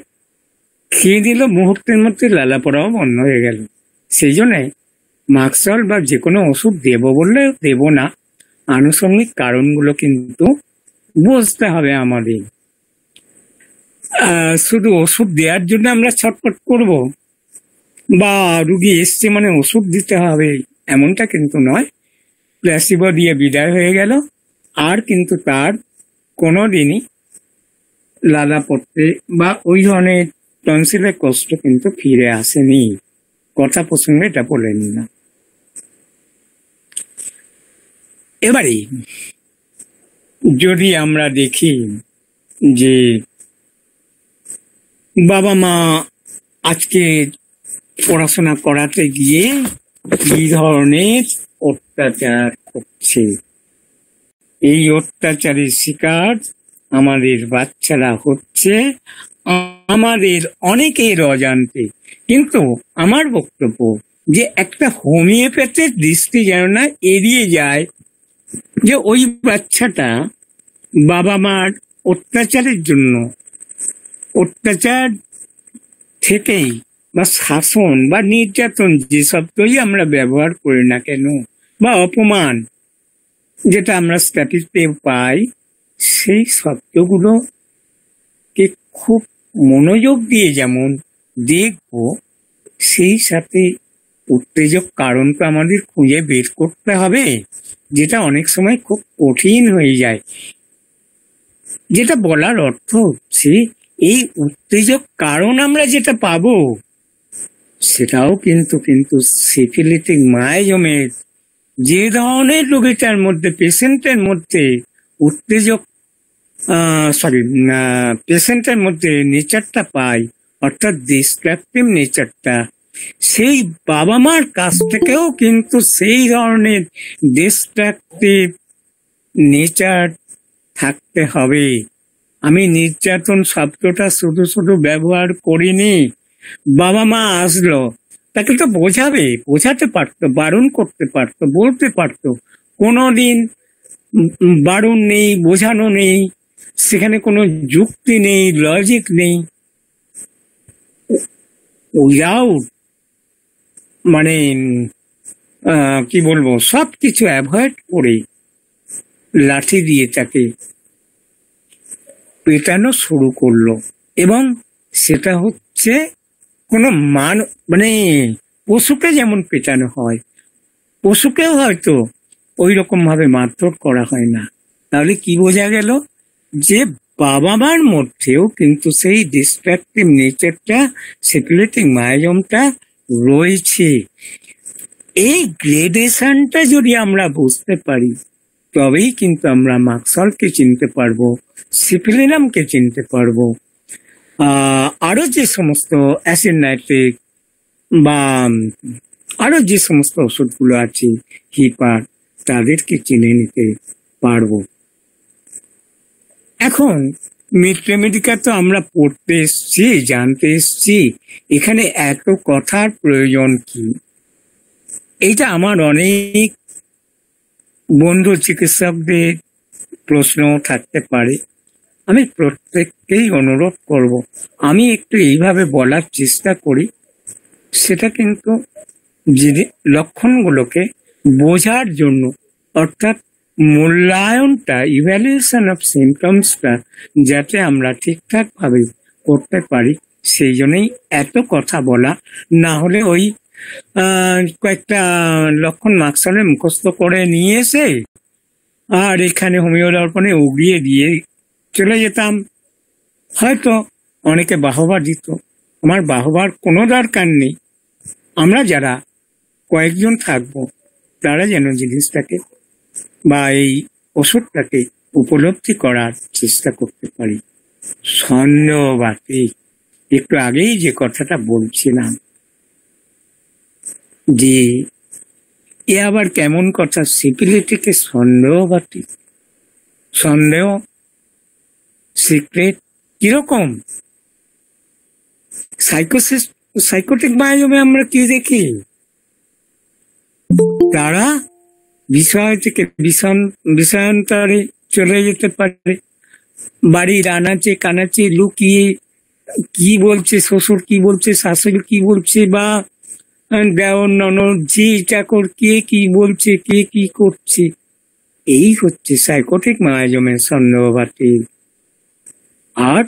Speaker 1: খেয়ে দিল। মুহূর্তের মধ্যে লালা পড়াও বন্ধ হয়ে গেল। সেই জন্য মাস্কল বা যে কোনো ওষুধ দেবো বললে দেব না, আনুষঙ্গিক কারণগুলো কিন্তু বুঝতে হবে আমাদের। শুধু ওষুধ দেওয়ার জন্য আমরা ছটফট করব বা রুগী এসছে মানে ওষুধ দিতে হবে এমনটা কিন্তু নয়। প্ল্যাসিবো দিয়ে বিদায় হয়ে গেল, আর কিন্তু তার কোনোদিনই লালা পড়তে বা ওই ধরনের টনসিলের কষ্ট কিন্তু ফিরে আসেনি। কথা প্রসঙ্গে এটা বলেন না। এবারে যদি আমরা দেখি যে বাবা মা আজকে পড়াশোনা করাতে গিয়ে কি ধরনের অত্যাচার করছে, এই অত্যাচারের শিকার আমাদের বাচ্চারা হচ্ছে, আমাদের অনেকের অজান্তে। কিন্তু আমার বক্তব্য যে একটা হোমিওপ্যাথির দৃষ্টি যেন না এড়িয়ে যায় যে ওই বাচ্চাটা বাবা মার অত্যাচারের জন্য, অত্যাচার থেকেই বা শাসন বা নির্যাতন যে শব্দই আমরা ব্যবহার করি না কেন, বা অপমান যেটা আমরা স্ট্যাটিস্টিকে পাই, সেই শব্দগুলোকে খুব মনোযোগ দিয়ে যেমন দেখব, সেই সাথে উত্তেজক কারণ তো আমাদের খুঁজে বের করতে হবে, যেটা অনেক সময় খুব কঠিন হয়ে যায়। যেটা বলার অর্থ হচ্ছে এই উত্তেজক কারণ আমরা যেটা পাবো সেটাও কিন্তু সিফিলিটিক মায়োজমের যে ধরনের রোগীটার মধ্যে, পেশেন্টের মধ্যে উত্তেজক পেশেন্টের মধ্যে নেচারটা পাই, অর্থাৎ ডিস্ট্রাকটিভ নেচারটা, সেই বাবা মার কাছ থেকেও কিন্তু সেই ধরনের ডিস্ট্রাকটিভ নেচার থাকতে হবে। আমি নির্যাতন শব্দটা শুধু ব্যবহার করিনি। বাবা মা আসলো, তাকে তো বোঝাতে পারতো, বারণ করতে পারতো, বলতে পারতো। কোনোদিন বারণ নেই, বোঝানো নেই, সেখানে কোনো যুক্তি নেই, লজিক নেই। উইদাউট মানে কি বলবো, সবকিছু অ্যাভয়েড করে লাঠি দিয়ে তাকে পেটানো শুরু করলো। এবং সেটা হচ্ছে কোনো মানে পশুকে যেমন পেটানো হয়, পশুকেও হয়তো ওই রকম ভাবে মারধর করা হয় না। তাহলে কি বোঝা গেল যে বাবা মার মধ্যেও কিন্তু সেই ডিস্ট্রাকটিভ নেচারটা, সিফিলিটিক মায়োজমটা রয়েছে। এই গ্রেডেশনটা যদি আমরা বুঝতে পারি তবেই কিন্তু আমরা মাস্কলকে চিনতে পারবো, সিফিলিনামকে চিনতে পারবো, আরো যে সমস্ত অ্যাসিড নাইট্রিক, বা আরো যে সমস্ত ওষুধগুলো আছে হিপার, তাদেরকে চিনে নিতে পারবো। এখন মিডমেডিকা তো আমরা পড়তে এসছি, জানতে এসছি, এখানে এত কথার প্রয়োজন কি? এইটা আমার অনেক বন্ধু চিকিৎসকদের প্রশ্ন থাকতে পারে। আমি প্রত্যেককেই অনুরোধ করব, আমি একটু এইভাবে বলার চেষ্টা করি, সেটা কিন্তু লক্ষণগুলোকে বোঝার জন্য, অর্থাৎ মূল্যায়নটা, ইভ্যালুয়েশন অফ সিমটমসটা যাতে আমরা ঠিকঠাক ভাবে করতে পারি, সেই জন্যই এত কথা বলা। না হলে ওই কয়েকটা লক্ষণ মাস্কারে মুখস্থ করে নিয়ে এসে আর এখানে হোমিও দর্পণে উগিয়ে দিয়ে চলে যেতাম, হয়তো অনেকে বাহবা দিত। আমার বাহবার কোনো দরকার নেই। আমরা যারা কয়েকজন থাকবো, তারা যেন জিনিসটাকে বা এই ওষুধটাকে উপলব্ধি করার চেষ্টা করতে পারি। সন্দেহবাদী, একটু আগেই যে কথাটা বলছিলাম যে এ আবার কেমন কথা, সিপিলিটিকে সন্দেহবাদী, সন্দেহ সিক্রেট কিরকম? সাইকোটিক মায়াজমে আমরা কি দেখি? তারা বিষয় থেকে বিষয়ান্তরে চলে যেতে পারে, বাড়ির আনাচে কানাচে লুকিয়ে কি বলছে শ্বশুর, কি বলছে শাশুড়ি, কি বলছে, বা দেওর ননদ ঝি চাকর কে কি বলছে, কে কি করছে, এই হচ্ছে সাইকোটিক মায়াজমের সন্দেহবাদী। আর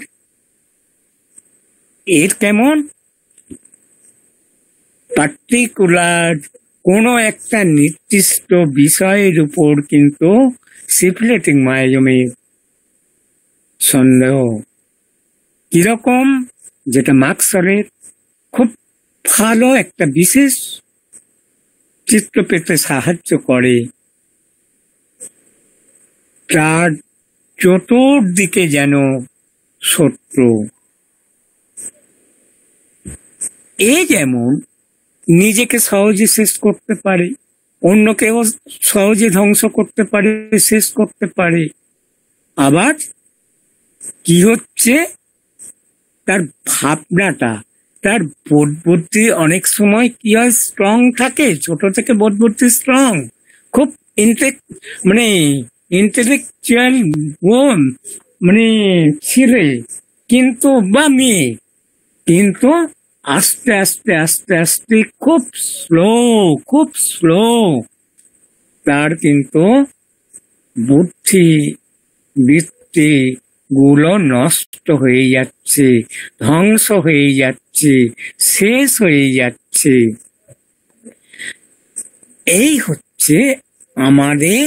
Speaker 1: এর কেমন পার্টিকুলার কোনো একটা নির্দিষ্ট বিষয়ের উপর কিন্তু সিফিলিটিক মায়াজমের সন্দেহ কিরকম, যেটা মার্কসের খুব ভালো একটা বিশেষ চিত্র পেতে সাহায্য করে। তার চতুর্দিকে যেন শত্রু, এ যেমন নিজেকে সহজে শেষ করতে পারে, অন্যকেও সহজে ধ্বংস করতে পারে, শেষ করতে পারে। আবার কি হচ্ছে, তার ভাবনাটা, তার বোধ বুদ্ধি অনেক সময় কি হয়, স্ট্রং থাকে, ছোট থেকে বোধ বুদ্ধি স্ট্রং, খুব মানে ইন্টেলেকচুয়াল মানে ছেলে কিন্তু বা মেয়ে, কিন্তু আস্তে আস্তে আস্তে আস্তে খুব স্লো তার কিন্তু বুদ্ধি বৃত্তি গুলো নষ্ট হয়ে যাচ্ছে, ধ্বংস হয়ে যাচ্ছে, শেষ হয়ে যাচ্ছে। এই হচ্ছে আমাদের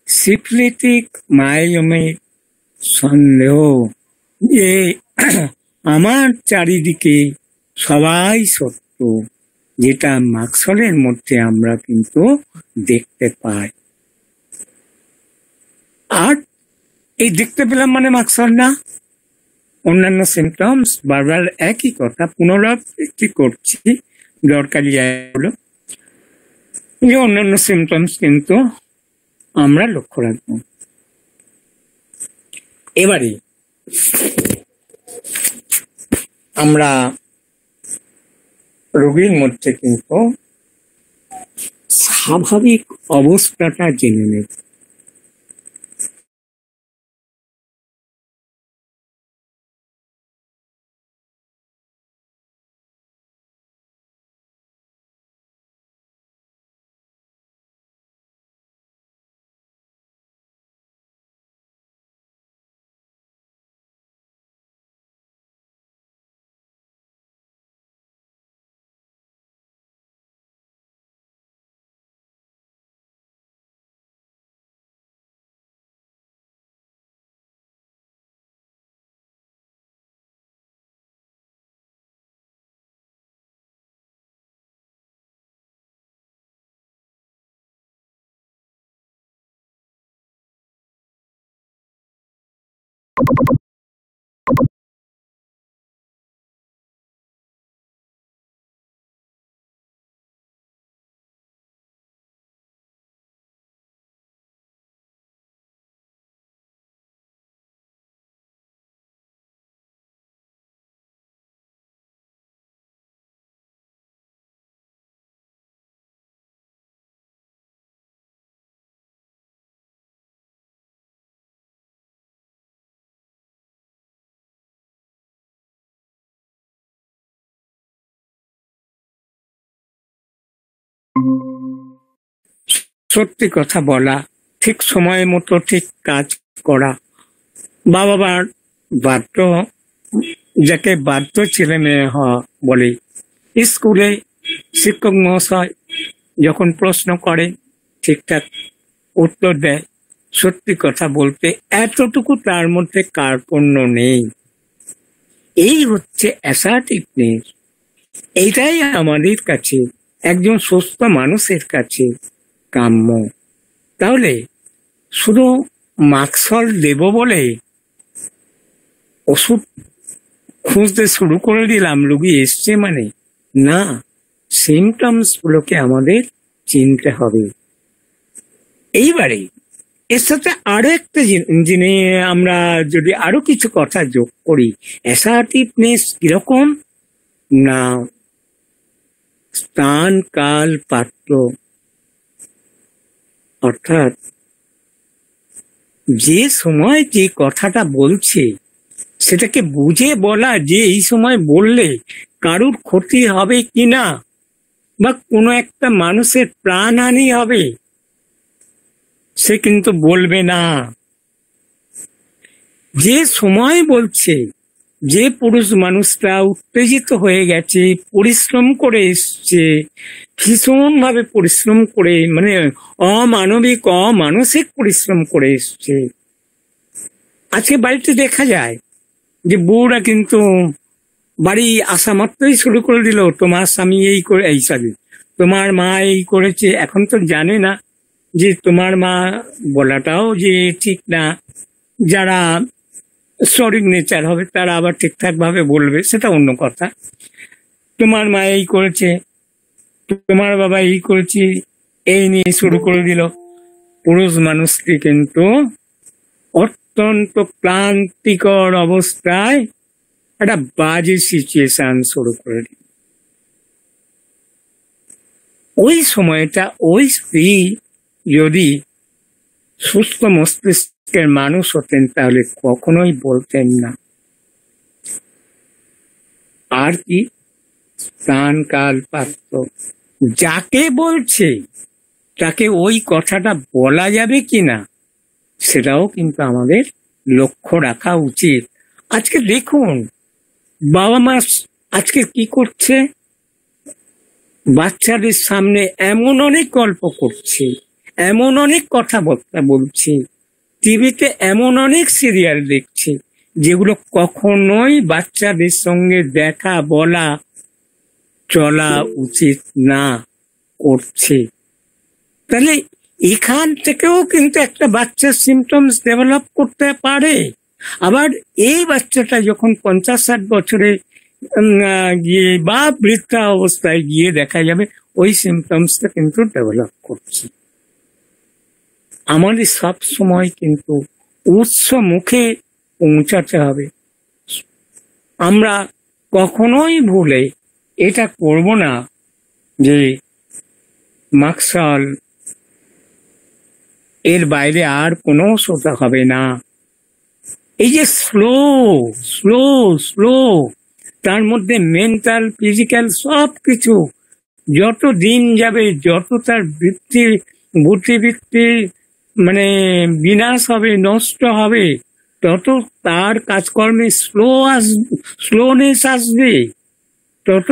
Speaker 1: সিফিলিটিক মায়াজমের সন্দেহ, যে আমার চারিদিকে সবাই সত্য, যেটা মার্কসের মধ্যে আমরা কিন্তু দেখতে পাই। আর এই দেখতে পেলাম মানে মার্কসের না, অন্যান্য সিমটমস বারবার একই কথা পুনরাবৃত্তি করছি, দরকারি হলো যে অন্যান্য সিমটমস কিন্তু আমরা লক্ষ্য রাখব। এবারে আমরা রোগীর মধ্যে কিন্তু স্বাভাবিক অবস্থাটা জেনে নেব। সত্যি কথা বলা, ঠিক সময় মতো ঠিক কাজ করা, বাবা মার বাধ্য, যাকে বাধ্য ছেলে মেয়ে হওয়া বলে। স্কুলে শিক্ষক মহাশয় যখন প্রশ্ন করে ঠিকঠাক উত্তর দেয়, সত্যি কথা বলতে এতটুকু তার মধ্যে কার্পণ্য নেই। এই হচ্ছে অ্যাসার্টিভনেস। এইটাই আমাদের কাছে, একজন সুস্থ মানুষের কাছে কাম্য। তাহলে শুধু মাস্কল দেব বলে ওষুধ খুঁজতে শুরু করে দিলাম রুগী এসছে মানে না, সিমটমস গুলোকে আমাদের চিনতে হবে। এইবারে এর সাথে আরো একটা জিনিস আমরা যদি আরো কিছু কথা যোগ করি, অ্যাসার্টিভনেস কিরকম না, স্থান কাল পাত্র, অর্থাৎ যে সময় যে কথাটা বলছে সেটাকে বুঝে বলা, যে এই সময় বললে কারুর ক্ষতি হবে কিনা বা কোনো একটা মানুষের প্রাণহানি হবে, সে কিন্তু বলবে না। যে সময় বলছে, যে পুরুষ মানুষটা উত্তেজিত হয়ে গেছে, পরিশ্রম করে এসছে, ভীষণ ভাবে পরিশ্রম করে, মানে অমানবিক অমানসিক পরিশ্রম করে এসছে। আজকে বাড়িতে দেখা যায় যে বউরা কিন্তু বাড়ি আসা মাত্রই শুরু করে দিল, তোমার স্বামী এই করে, এই সরি তোমার মা এই করেছে। এখন তো জানে না যে তোমার মা বলাটাও যে ঠিক না। যারা সরিক নেচার হবে তারা আবার ঠিকঠাক ভাবে বলবে, সেটা অন্য কথা। তোমার মা এই করেছে, তোমার বাবা এই করেছে, এই নিয়ে শুরু করে দিল। পুরুষ মানুষকে কিন্তু অত্যন্ত ক্লান্তিকর অবস্থায় একটা বাজে সিচুয়েশন শুরু করে দিল। ওই সময়টা ওই স্ত্রী যদি সুস্থ মস্তিষ্কের মানুষ হতেন তাহলে কখনোই বলতেন না। আর কি, স্থান কাল পাত্র, যাকে বলছে তাকে ওই কথাটা বলা যাবে কিনা সেটাও কিন্তু আমাদের লক্ষ্য রাখা উচিত। আজকে দেখুন বাবা মা আজকে কি করছে, বাচ্চাদের সামনে এমন অনেক গল্প করছে, এমন অনেক কথাবার্তা বলছে, টিভিতে এমন অনেক সিরিয়াল দেখছে যেগুলো কখনোই বাচ্চাদের সঙ্গে দেখা বলা চলা উচিত না করছে। তাহলে এখান থেকেও কিন্তু একটা বাচ্চার সিমটমস ডেভেলপ করতে পারে। আবার এই বাচ্চাটা যখন 50-60 বছরে গিয়ে বা বৃদ্ধা অবস্থায় গিয়ে দেখা যাবে ওই সিমটমসটা কিন্তু ডেভেলপ করছে। আমাদের সব সময় কিন্তু উৎস মুখে পৌঁছাতে হবে। আমরা কখনোই ভুলে এটা করব না যে মাকসাল এর বাইরে আর কোনো সোজা হবে না। এই যে স্লো স্লো স্লো, তার মধ্যে মেন্টাল ফিজিক্যাল সব কিছু, যত দিন যাবে যত তার বুদ্ধিবৃত্তি মানে বিনাশ হবে, নষ্ট হবে, তত তার কাজকর্মে স্লোনেস আসবে, তত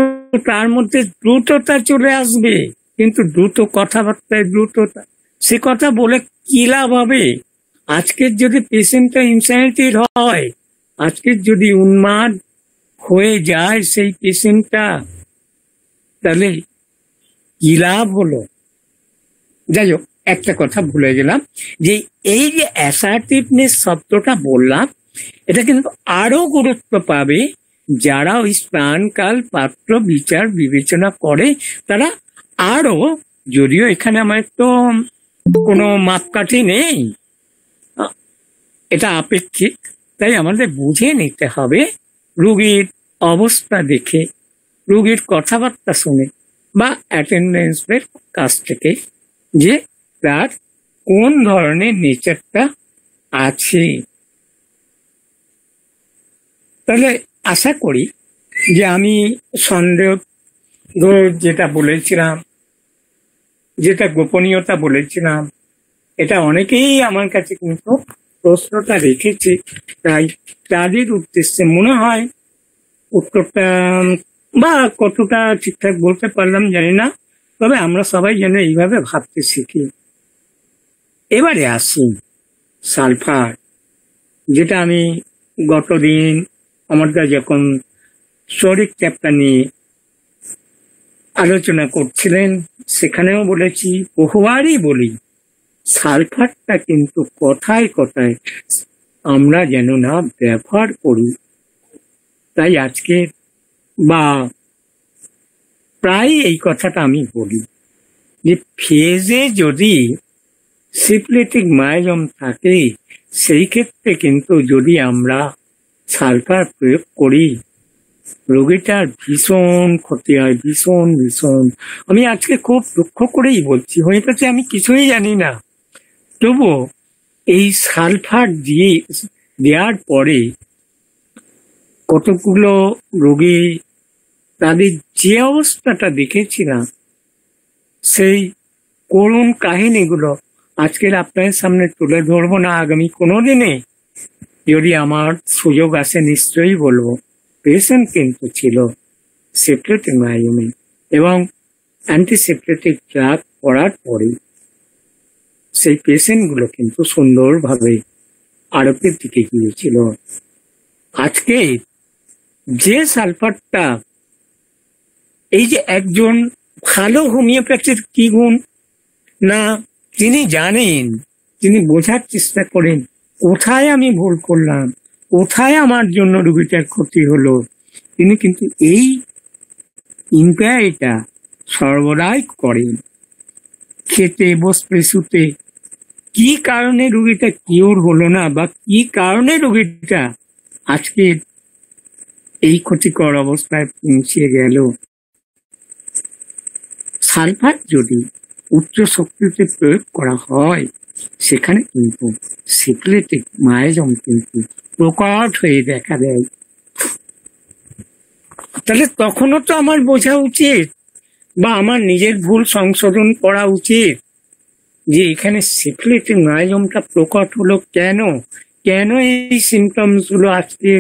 Speaker 1: তার মধ্যে দ্রুততা চলে আসবে। কিন্তু দ্রুত কথাবার্তায় দ্রুততা, সে কথা বলে কি লাভ হবে? আজকের যদি পেশেন্টটা ইনস্যানিটির হয়, আজকের যদি উন্মাদ হয়ে যায় সেই পেশেন্টটা, তাহলে কি লাভ হলো? যাই হোক, একটা কথা ভুলে গেলাম, যে এই যে অ্যাসার্টিভনেস শব্দটা বললাম, এটা কিন্তু আরো গুরুত্ব পাবে যারা ওই স্থান কাল পাত্র বিচার বিবেচনা করে। তারা আরো, যদিও এখানে আমার তো কোনো মাপকাঠি নেই, এটা আপেক্ষিক, তাই আমাদের বুঝে নিতে হবে রোগীর অবস্থা দেখে, রোগীর কথাবার্তা শুনে বা অ্যাটেন্ডেন্সের কাছ থেকে, যে তার কোন ধরনের নেচারটা আছে। তাহলে আশা করি যে আমি সন্দেহ যেটা বলেছিলাম যেটা গোপনীয়তা বলেছিলাম, এটা অনেকেই আমার কাছে কিন্তু প্রশ্নটা রেখেছে, তাই তাদের উদ্দেশ্যে মনে হয় উত্তরটা বা কতটা ঠিকঠাক বলতে পারলাম জানি না, তবে আমরা সবাই যেন এইভাবে ভাবতে শিখি। এবারে আসি সালফার, যেটা আমি গতদিন আমাদের যখন শরিক চ্যাপ্টার নিয়ে আলোচনা করছিলেন সেখানেও বলেছি, বহুবারই বলি, সালফারটা কিন্তু কথায় কথায় আমরা যেন না ব্যবহার করি। তাই আজকে বা প্রায় এই কথাটা আমি বলি যে ফেজে যদি সিপ্লেটিক মায়োজম থাকে, সেই ক্ষেত্রে কিন্তু যদি আমরা সালফার প্রয়োগ করি, রোগীটার ভীষণ ক্ষতি হয়, ভীষণ ভীষণ। আমি আজকে খুব দুঃখ করেই বলছি, হয়ে গেছে আমি কিছুই জানি না, তবুও এই সালফার দেওয়ার পরে কতগুলো রোগী তাদের যে অবস্থাটা দেখেছিলাম, সেই করুণ কাহিনীগুলো আজকের আপনাদের সামনে তুলে ধরবো না, আগামী কোনো দিনে যদি আমার সুযোগ আসে নিশ্চয়ই বলবো। পেশেন্ট কিন্তু ছিল সেপ্রেটিক মায়োজমে এবং অ্যান্টিসেপ্রেটিক ড্রাগ করার পরে সেই পেশেন্টগুলো কিন্তু সুন্দরভাবে আরোগ্যের দিকে গিয়েছিল। আজকে যে সালফারটা, এই যে একজন ভালো হোমিওপ্যাথির কি গুণ না, তিনি জানেন, তিনি বোঝার চেষ্টা করেন কোথায় আমি ভুল করলাম, কোথায় আমার জন্য রোগীটার ক্ষতি হলো। তিনি কিন্তু এই ইনকোয়ারিটা সরবরাহ করেন, খেতে বসতে শুতে কি কারণে রোগীটা কিওর হলো না, বা কি কারণে রোগীটা আজকে এই ক্ষতিকর অবস্থায় পৌঁছে গেল। সালফার যদি উচ্চ শক্তিতে প্রয়োগ করা হয়, সেখানে কিন্তু সিপ্লেটিক মায়োজম কিন্তু প্রকট হয়ে দেখা দেয়। তাহলে তখনও তো আমার বোঝা উচিত বা আমার নিজের ভুল সংশোধন করা উচিত যে এখানে সিপ্লেটিক মায়োজমটা প্রকট হলো কেন, কেন এই সিমটমস গুলো আজকে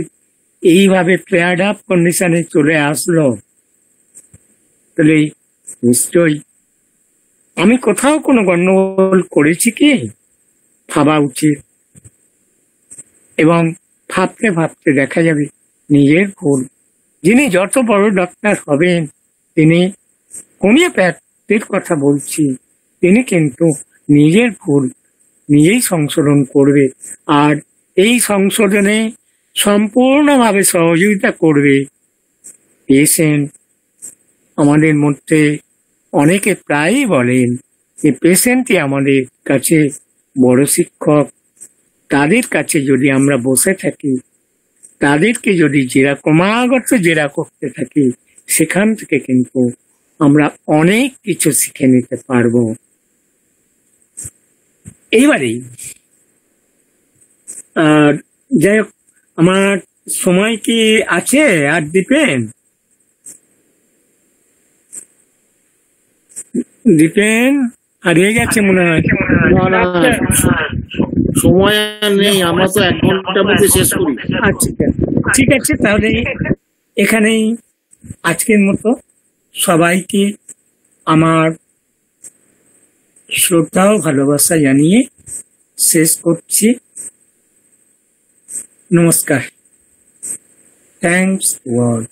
Speaker 1: এইভাবে ফ্লেয়ার্ড আপ কন্ডিশনে চলে আসলো। তাহলে নিশ্চয়ই আমি কোথাও কোনো গন্ডগোল করেছি কি ভাবা উচিত, এবং ভাবতে ভাবতে দেখা যাবে নিজের ভুল। যিনি যত বড় ডাক্তার হবেন, তিনি হোমিওপ্যাথির কথা বলছি, তিনি কিন্তু নিজের ভুল নিজেই সংশোধন করবে, আর এই সংশোধনে সম্পূর্ণভাবে সহযোগিতা করবে পেশেন্ট। আমাদের মধ্যে অনেকে প্রায়ই বলেন যে পেশেন্টই আমাদের কাছে বড় শিক্ষক। তাদের কাছে যদি আমরা বসে থাকি, তাদেরকে যদি ক্রমাগত জেরা করতে থাকি, সেখান থেকে কিন্তু আমরা অনেক কিছু শিখে নিতে পারবো। এইবারে যাই হোক, আমার সময় কি আছে আর দীপেন? দীপেন হারিয়ে গেছে মনে হয়।
Speaker 2: সময় আর নেই, আমরা তো 1 ঘন্টার মধ্যে শেষ করি।
Speaker 1: আচ্ছা ঠিক আছে, তাহলে এখানেই আজকের মতো সবাইকে আমার শ্রদ্ধা ও ভালোবাসা জানিয়ে শেষ করছি। নমস্কার। Thanks word.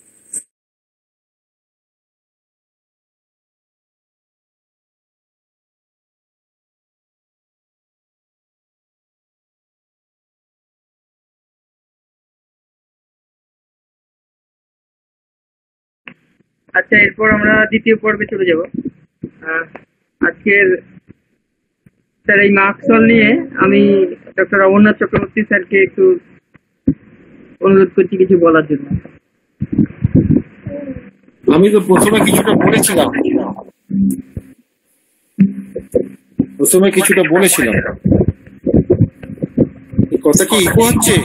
Speaker 3: আচ্ছা, এরপর আমরা দ্বিতীয় পর্বে চলে যাব। আজকের স্যার এই মাস্কল নিয়ে আমি ডক্টর অমরনাথ চক্রবর্তী স্যারকে একটু অনুরোধ করছি কিছু বলার জন্য।
Speaker 2: আমি তো প্রথমে কিছুটা বলেছিলাম, কথা কি ইকো হচ্ছে?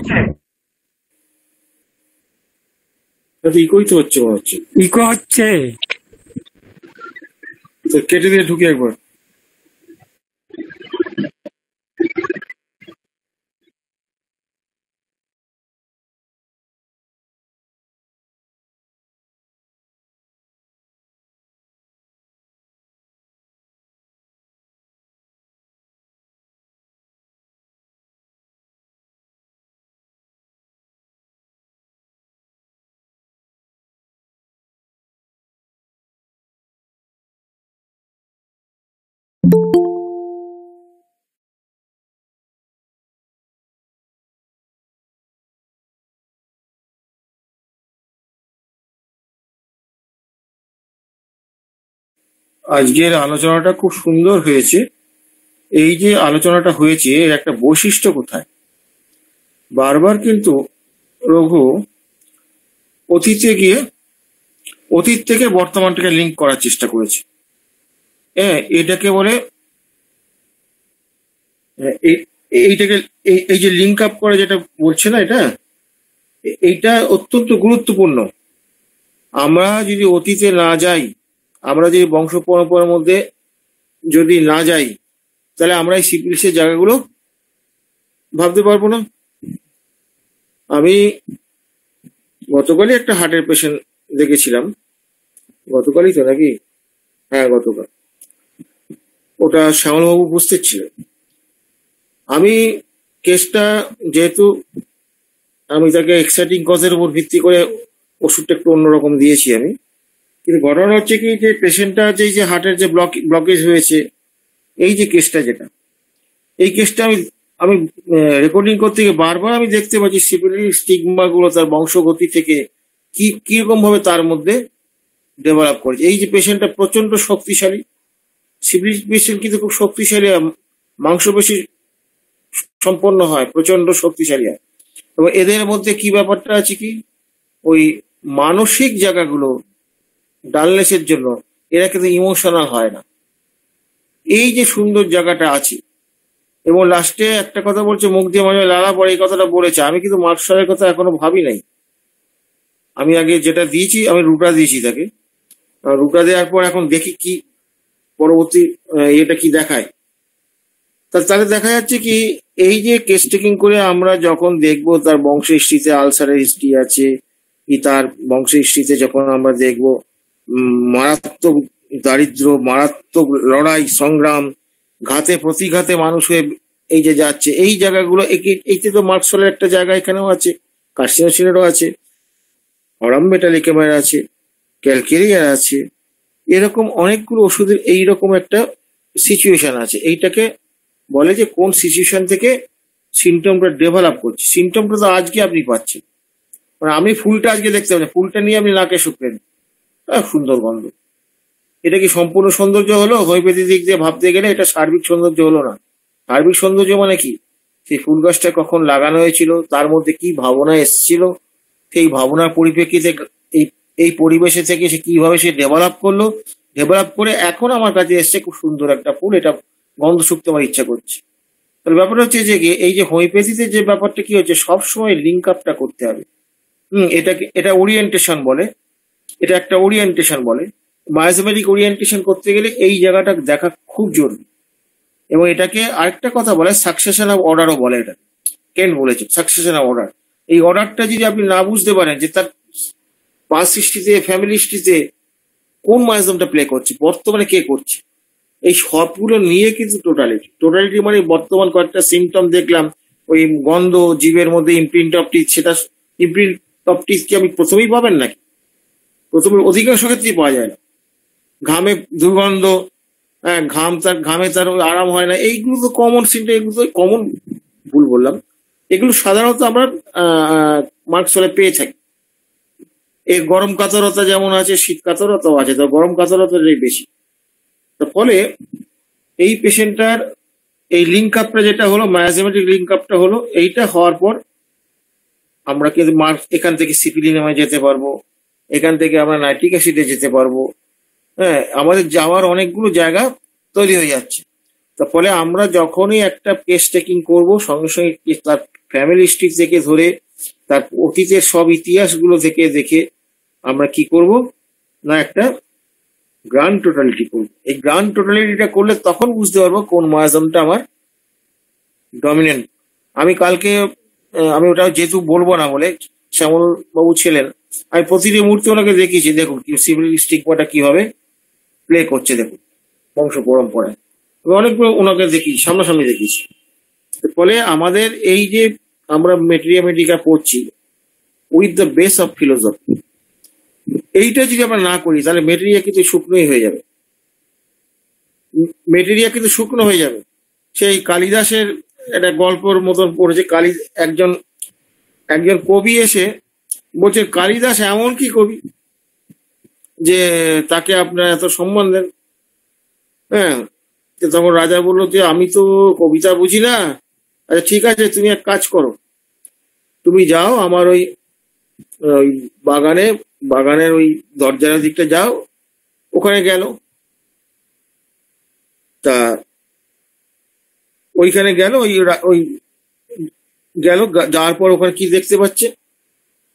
Speaker 2: ইকোই তো হচ্ছে,
Speaker 1: ইকো হচ্ছে,
Speaker 2: তো কেটে দিয়ে ঢুকে একবার।
Speaker 4: আজকের আলোচনাটা খুব সুন্দর হয়েছে। এই যে আলোচনাটা হয়েছে এর একটা বৈশিষ্ট্য কোথায়? বারবার কিন্তু রঘু অতীতে গিয়ে অতীত থেকে বর্তমানটাকে লিঙ্ক করার চেষ্টা করেছে। হ্যাঁ, এটাকে বলে এইটাকে এই যে লিঙ্ক আপ করা যেটা বলছে না, এইটা অত্যন্ত গুরুত্বপূর্ণ। আমরা যদি অতীতে না যাই, আমরা যদি বংশ পরম্পরার মধ্যে যদি না যাই, তাহলে আমরা এই সিপিলিসের জায়গাগুলো ভাবতে পারবো না। আমি গতকালই একটা হার্টের পেশেন্ট দেখেছিলাম। গতকালই তো নাকি? হ্যাঁ, গতকাল। ওটা শ্যামলবাবু উপস্থিত ছিলেন। আমি কেসটা যেহেতু আমি তাকে এক্সাইটিং কজের উপর ভিত্তি করে ওষুধটা একটু অন্যরকম দিয়েছি আমি, কিন্তু ঘটনা হচ্ছে কি যে পেশেন্টটা যে হার্টের যে ব্লকেজ হয়েছে, এই যে কেসটা এই কেসটা আমি রেকর্ডিং করতে গিয়ে বারবার আমি দেখতে পাচ্ছি সিপিলিস স্টিগমা গুলো তার বংশগতি থেকে কিরকম ভাবে তার মধ্যে ডেভেলপ করেছে। এই যে পেশেন্টটা প্রচন্ড শক্তিশালী, সিপিলিস পেশেন্ট কিন্তু খুব শক্তিশালী, মাংসপেশি সম্পন্ন হয়, প্রচন্ড শক্তিশালী হয়। এবং এদের মধ্যে কি ব্যাপারটা আছে কি, ওই মানসিক জায়গাগুলো ডালনেসের জন্য এরা কিন্তু ইমোশনাল হয় না। এই যে সুন্দর জায়গাটা আছে, এবং লাস্টে একটা কথা বলছে, মুখ দিয়ে মাঝে লালা পড়ে, এই কথাটা বলেছে। আমি কিন্তু মার্কশালের কথা এখনো ভাবি নাই। আমি আগে যেটা দিয়েছি, আমি রুটা দিয়েছি তাকে। রুটা দেওয়ার পর এখন দেখি কি পরবর্তী এটা কি দেখায়। তাহলে দেখা যাচ্ছে কি, এই যে কেস টেকিং করে আমরা যখন দেখবো তার বংশ হিস্ট্রিতে আলসারের হিস্ট্রি আছে, কি তার বংশ হিস্ট্রিতে যখন আমরা দেখবো মারাত্মক দারিদ্র, মারাত্মক লড়াই সংগ্রাম, ঘাতে প্রতিঘাতে মানুষ হয়ে এই যে যাচ্ছে, এই জায়গাগুলো এইতে তো মার্কসলের একটা জায়গা এখানেও আছে, কার্সিনোসিনেরও আছে, অরাম মেটালিকেমার আছে, ক্যালকেরিয়ার আছে, এরকম অনেকগুলো ওষুধের এইরকম একটা সিচুয়েশন আছে। এইটাকে বলে যে কোন সিচুয়েশন থেকে সিমটমটা ডেভেলপ করছে। সিমটমটা তো আজকে আপনি পাচ্ছেন, মানে আমি ফুলটা আজকে দেখতে পাচ্ছি, ফুলটা নিয়ে আপনি নাকে শুকলেন, সুন্দর গন্ধ। এটা কি সম্পূর্ণ সৌন্দর্য হলো? হোমিওপ্যাথি দিক দিয়ে ভাবতে গেলে এটা সার্বিক সৌন্দর্য হলো না। সার্বিক সৌন্দর্য মানে কি, সেই ফুল গাছটা কখন লাগানো হয়েছিল, তার মধ্যে কি ভাবনা এসেছিল, সেই ভাবনার পরিপ্রেক্ষিতে এই পরিবেশে থেকে সে কিভাবে সে ডেভেলপ করলো, ডেভেলপ করে এখন আমার কাছে এসছে খুব সুন্দর একটা ফুল, এটা গন্ধ শুকতে আমার ইচ্ছা করছে। তাহলে ব্যাপারটা হচ্ছে যে এই যে হোমিওপ্যাথিতে যে ব্যাপারটা কি হচ্ছে, সবসময় লিঙ্ক আপটা করতে হবে। এটা ওরিয়েন্টেশন বলে, এটা একটা ওরিয়েন্টেশন বলে। মায়োসোমেটিক ওরিয়েন্টেশন করতে গেলে এই জায়গাটা দেখা খুব জরুরি। এবং এটাকে আরেকটা কথা বলে সাকসেশন অফ অর্ডারও বলে। এটা কেন বলেছে সাকসেশন অফ অর্ডার। এই অর্ডারটা যদি আপনি না বুঝতে পারেন যে তার পাস হিস্ট্রিতে, ফ্যামিলি হিস্ট্রিতে কোন মায়োজমটা প্লে করছে, বর্তমানে কে করছে, এই সবগুলো নিয়ে কিন্তু টোটালিটি মানে বর্তমান কয়েকটা সিমটম দেখলাম, ওই গন্ধ, জীবের মধ্যে ইমপ্রিন্ট অফ টিথ, সেটা ইমপ্রিন্ট অফ টিথ কি আপনি প্রথমেই পাবেন নাকি? প্রথমে অধিকাংশ ক্ষেত্রেই পাওয়া যায় না। ঘামে দুর্গন্ধ, ঘামে তার আরাম হয় না, এইগুলো তো কমন সিমটম, এগুলো তো কমন, ভুল বললাম, এগুলো সাধারণত আমরা মার্কসলে পেয়ে থাকি। এর গরম কাতরতা যেমন আছে, শীত কাতরতাও আছে, তো গরম কাতরতাটাই বেশি। তার ফলে এই পেশেন্টটার এই লিঙ্ক আপটা যেটা হলো, মায়োসোমেটিক লিঙ্ক আপটা হলো, এইটা হওয়ার পর আমরা কিন্তু এখান থেকে সিপিলিনামে যেতে পারবো, এখান থেকে আমরা নাইট্রিক অ্যাসিডে যেতে পারবো। হ্যাঁ, আমাদের যাওয়ার অনেকগুলো জায়গা তৈরি হয়ে যাচ্ছে। তার ফলে আমরা যখনই একটা কেস টেকিং করবো, সঙ্গে সঙ্গে তার ফ্যামিলি হিস্ট্রি থেকে ধরে তার অতীতের সব ইতিহাসগুলো থেকে দেখে আমরা কি করব না, একটা গ্রান্ড টোটালিটি করবো। এই গ্রান্ড টোটালিটিটা করলে তখন বুঝতে পারবো কোন মায়োজমটা আমার ডমিনেন্ট। আমি কালকে আমি ওটা যেহেতু বলবো না বলে, শ্যামল বাবু ছিলেন, আমি প্রতিটি মুহূর্তে ওনাকে দেখিয়েছি, দেখুন সিপিলিস স্টিগমাটা কিভাবে প্লে করছে, দেখুন বংশ পরম্পরায়। আমি অনেকগুলো ওনাকে সামনাসামনি দেখিয়েছি। ফলে আমাদের এই যে আমরা মেটেরিয়া মেডিকা পড়ছি with the base of philosophy, এইটা যদি আমরা না করি তাহলে মেটেরিয়া কিন্তু শুকনোই হয়ে যাবে, মেটেরিয়া কিন্তু শুকনো হয়ে যাবে। সেই কালিদাসের একটা গল্পর মতন পড়েছে, একজন কবি এসে বলছে কালিদাস এমন কি কবি যে তাকে আপনারা এত সম্মান দেন। হ্যাঁ, তো তখন রাজা বললো যে আমি তো কবিতা বুঝি না। আচ্ছা ঠিক আছে, তুমি এক কাজ করো, তুমি যাও আমার ওই ওই বাগানের ওই দরজার দিকটা যাও। ওখানে গেল, তা ওইখানে গেল, ওই গেল, যাওয়ার পর ওখানে কি দেখতে পাচ্ছে,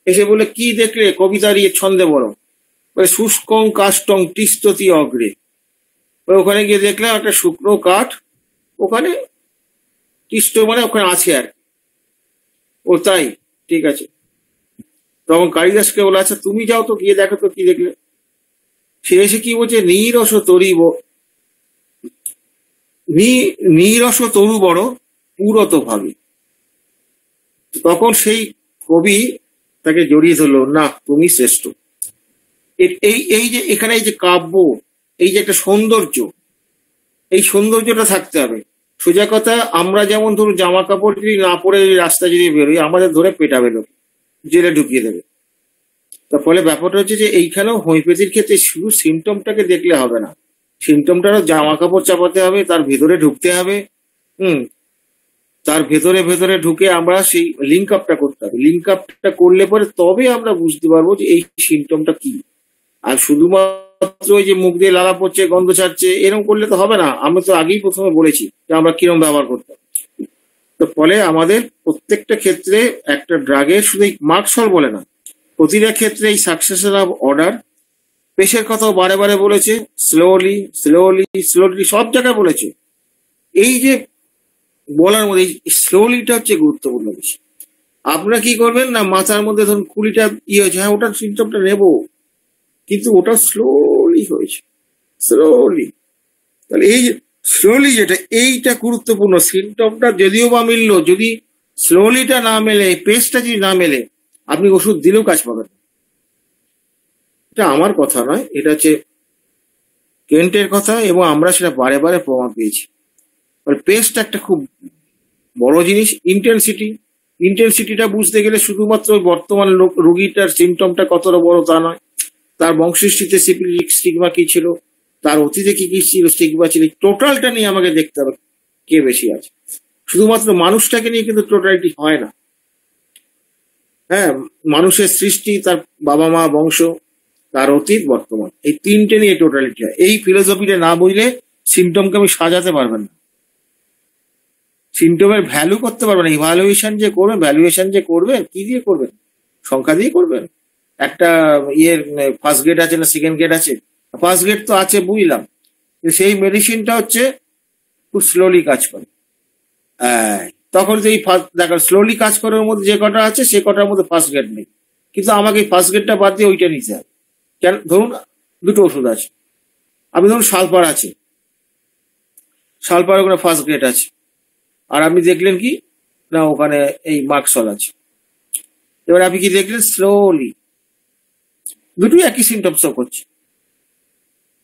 Speaker 4: এসে বলে কি দেখলে, কবিতার ছন্দে বলো। শুষ্কং কাষ্টং তিস্ততি অগ্রে। ওখানে গিয়ে দেখলাম একটা শুকনো কাঠ ওখানে, তিষ্ট মানে ওখানে আছে আর কি। ও তাই, ঠিক আছে। তখন কালিদাসকে বলে আচ্ছা তুমি যাও তো, গিয়ে দেখো তো কি দেখলে। সে এসে কি বলছে, নীরস তরু বড় পুরত ভাবি। তখন সেই কবি তাকে জড়িয়ে ধরলো, না তুমি শ্রেষ্ঠ। এই যে এখানে এই যে কাব্য, এই যে একটা সৌন্দর্য, এই সৌন্দর্যটা থাকতে হবে। সোজা কথা, আমরা যেমন ধরুন জামা কাপড় যদি না পরে রাস্তায় যদি বেরোই, আমাদের ধরে পেটাবে লোক, জেলে ঢুকিয়ে দেবে। তার ফলে ব্যাপারটা হচ্ছে যে এইখানেও হোমিওপ্যাথির ক্ষেত্রে শুধু সিমটমটাকে দেখলে হবে না, সিমটমটারও জামা কাপড় চাপাতে হবে, তার ভেতরে ঢুকতে হবে। তার ভেতরে ঢুকে আমরা সেই লিঙ্ক আপটা করতে হবে। লিঙ্ক আপটা করলে পরে তবে আমরা বুঝতে পারবো যে এই সিমটমটা কি। আর শুধুমাত্র ওই যে মুখ দিয়ে লালা পড়ছে, গন্ধ ছাড়ছে, এরকম করলে তো হবে না। আমি তো আগেই প্রথমে বলেছি যে আমরা কিরকম ব্যবহার করতাম। তো ফলে আমাদের প্রত্যেকটা ক্ষেত্রে একটা ড্রাগের শুধু মার্কসল বলে না, প্রতিটা ক্ষেত্রে এই সাকসেশন অফ অর্ডার, পেশের কথাও বারে বারে বলেছে, স্লোলি স্লোলি স্লোলি সব জায়গায় বলেছে। এই যে বলার মধ্যে স্লোলিটা হচ্ছে গুরুত্বপূর্ণ বিষয়। আপনারা কি করবেন না, মাথার মধ্যে ধরুন কুড়িটা হয়েছে, হ্যাঁ ওটার সিমটমটা নেবো, কিন্তু ওটা স্লোলি হয়েছে, স্লোলি। তাহলে এই স্লোলি যেটা, এইটা গুরুত্বপূর্ণ। সিমটমটা যদিও বা মিললো, যদি স্লোলিটা না মেলে, পেসটা যদি না মেলে, আপনি ওষুধ দিলেও কাজ পাবেন। এটা আমার কথা নয়, এটা হচ্ছে কেন্টের কথা, এবং আমরা সেটা বারে বারে প্রমাণ পেয়েছি। পেসটা একটা খুব বড় জিনিস। ইন্টেন্সিটিটা বুঝতে গেলে শুধুমাত্র বর্তমান রোগীটার সিমটমটা কতটা বড় তা নয়, তার বংশহিষ্টিতে সিপিলিক স্টিগমা কি ছিল, তার অতীতে কি কি ছিল স্টিগমা ছিল, টোটালটা নিয়ে আমাকে দেখতে হবে কে বেশি আছে। শুধুমাত্র মানুষটাকে নিয়ে কিন্তু টোটালিটি হয় না। হ্যাঁ, মানুষের সৃষ্টি, তার বাবা মা, বংশ, তার অতীত, বর্তমান, এই তিনটে নিয়ে টোটালিটি হয়। এই ফিলোসফিটা না বুঝলে সিমটমকে আমি সাজাতে পারবেন না, সিমটমের ভ্যালু করতে পারবেন না। ইভালুয়েশন যে করবেন কি দিয়ে করবেন, সংখ্যা দিয়ে করবেন। একটা ফার্স্ট গ্রেড আছে না সেকেন্ড গ্রেড আছে, ফার্স্ট গ্রেড তো আছে বুঝলাম, সেই মেডিসিনটা হচ্ছে খুব স্লোলি কাজ করে। তখন যে দেখো স্লোলি কাজ করার মধ্যে যে কটা আছে সে কটার মধ্যে ফার্স্ট গ্রেড নেই, কিন্তু আমাকে ফার্স্ট গ্রেডটা বাদ দিয়ে ওইটা নিতে হবে। কেন, ধরুন দুটো ওষুধ আছে, আপনি ধরুন সালফার আছে, সালফার ওখানে ফার্স্ট গ্রেড আছে, আর আপনি দেখলেন কি না ওখানে এই মার্কসল আছে। এবার আপনি কি দেখলেন, স্লোলি দুটোই একই সিমটম শো করছে,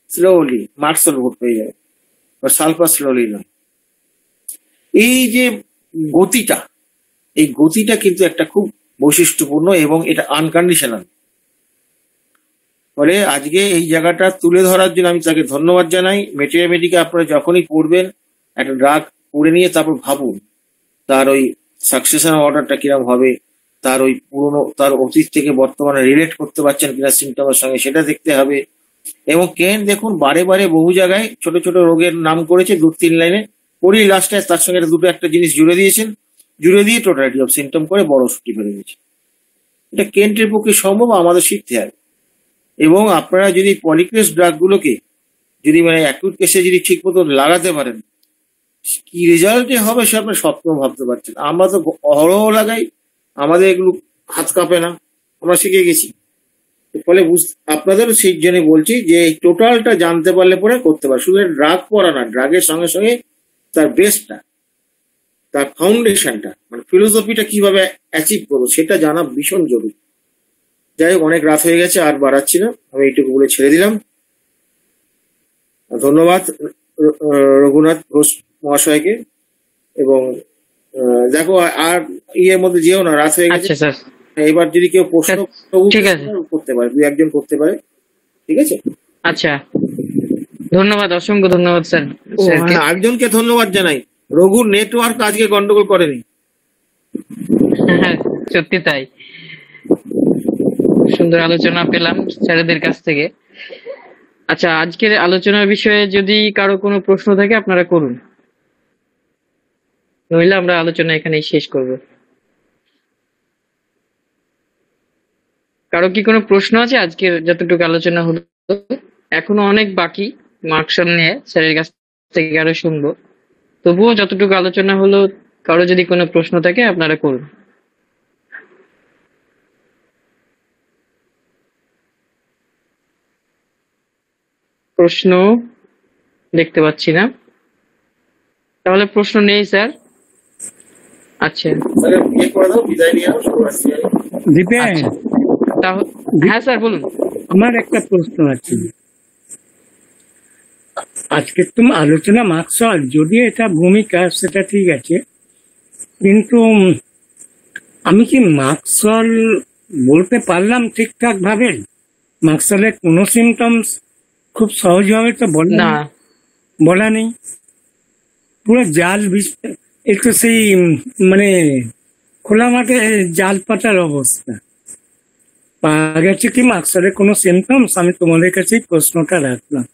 Speaker 4: স্লোলি মার্কসল ভোট পেয়ে যাবে, সালফার স্লোলি নয়। এই যে গতিটা, এই গতিটা কিন্তু একটা খুব বৈশিষ্ট্যপূর্ণ, এবং এটা আনকন্ডিশনাল। ফলে আজকে এই জায়গাটা তুলে ধরার জন্য আমি তাকে ধন্যবাদ জানাই। মেটেরিয়ামেডিকে আপনারা যখনই পড়বেন, একটা ড্রাগ পড়ে নিয়ে তারপর ভাবুন তার ওই সাকসেশন অর্ডারটা কিরকম হবে, তার ওই পুরনো, তার অতীত থেকে বর্তমানে রিলেট করতে পারছেন কিনা সিমটমের সঙ্গে, সেটা দেখতে হবে। এবং কেন দেখুন বারে বারে বহু জায়গায় ছোট ছোট রোগের নাম করেছে, 2-3 লাইনে পড়ি, লাস্টে তার সঙ্গে দুটো একটা জিনিস জুড়ে দিয়েছেন, জুড়ে দিয়ে টোটালিটি অফ সিমটম করে বড় ছুটি ফেলে দিয়েছে। এটা কেন্টের পক্ষে সম্ভব, আমাদের শিখতে হবে। এবং আপনারা যদি পলিক্রেস ড্রাগগুলোকে যদি মানে অ্যাকুট কেসে যদি ঠিক মতো লাগাতে পারেন, কি রেজাল্টে হবে সে আপনার স্বপ্ন ভাবতে পারছেন। আমরা তো অহরহ লাগাই, আমাদের এগুলো হাত কাঁপে না, আমরা শিখে গেছি। ফলে আপনাদেরও সেই জন্য বলছি যে এই টোটালটা জানতে পারলে পরে করতে পারে। শুধু ড্রাগ পড়া না, ড্রাগের সঙ্গে সঙ্গে তার বেসটা, তার ফাউন্ডেশনটা, মানে ফিলোসফিটা কিভাবে অ্যাচিভ করবো সেটা জানা ভীষণ জরুরি। যাই হোক, অনেক রাত হয়ে গেছে, আর বাড়াচ্ছি না, আমি এইটুকু বলে ছেড়ে দিলাম। ধন্যবাদ রঘুনাথ ঘোষ মহাশয়কে। এবং দেখো আর ইয়ের মধ্যে যেও না, রাত হয়ে গেছে। এবার যদি কেউ প্রশ্ন করতে পারে, 2-1 করতে পারে, ঠিক আছে?
Speaker 3: আচ্ছা।
Speaker 5: ধন্যবাদ, অসংখ্য ধন্যবাদ স্যার
Speaker 4: ও
Speaker 5: স্যারকে।
Speaker 4: হ্যাঁ, একজনকে ধন্যবাদ জানাই, রঘুর নেটওয়ার্ক আজকে গন্ডগোল করেনি।
Speaker 5: হ্যাঁ, সত্যি তাই, সুন্দর আলোচনা পেলাম স্যারেদের কাছ থেকে। আচ্ছা, আজকের আলোচনার বিষয়ে যদি কারো কোনো প্রশ্ন থাকে আপনারা করুন, নইলে আমরা আলোচনা এখানেই শেষ করব। কারো কি কোনো প্রশ্ন আছে? আজকের যতটুকু আলোচনা হলো এখনো অনেক বাকি, মার্কশন নিয়ে স্যারের কাছ থেকে আরো শুনবো, তবুও যতটুকু আলোচনা হলো কারো যদি কোনো প্রশ্ন থাকে আপনারা করুন। প্রশ্ন দেখতে পাচ্ছি না, তাহলে প্রশ্ন নেই স্যার। আচ্ছা
Speaker 4: তাহলে ইয়ে করে দাও, বিদায় নিয়ে নাও, শুভরাত্রি।
Speaker 1: দীপেন,
Speaker 5: আচ্ছা, তাহলে হ্যাঁ স্যার বলুন।
Speaker 1: আমার একটা প্রশ্ন আছে। আজকে তুমি আলোচনা মার্কসল, যদি এটা ভূমিকা সেটা ঠিক আছে, কিন্তু আমি কি মার্কসল বলতে পারলাম ঠিকঠাক ভাবে? মার্কসলের কোনো সিমটমস খুব সহজভাবে তো
Speaker 5: না,
Speaker 1: বলা নেই, পুরো জাল একটু সেই মানে খোলা মাঠে জাল পাতার অবস্থা। পাওয়া গেছে কি মার্কসলের কোনো সিমটমস? আমি তোমাদের কাছে প্রশ্নটা রাখলাম।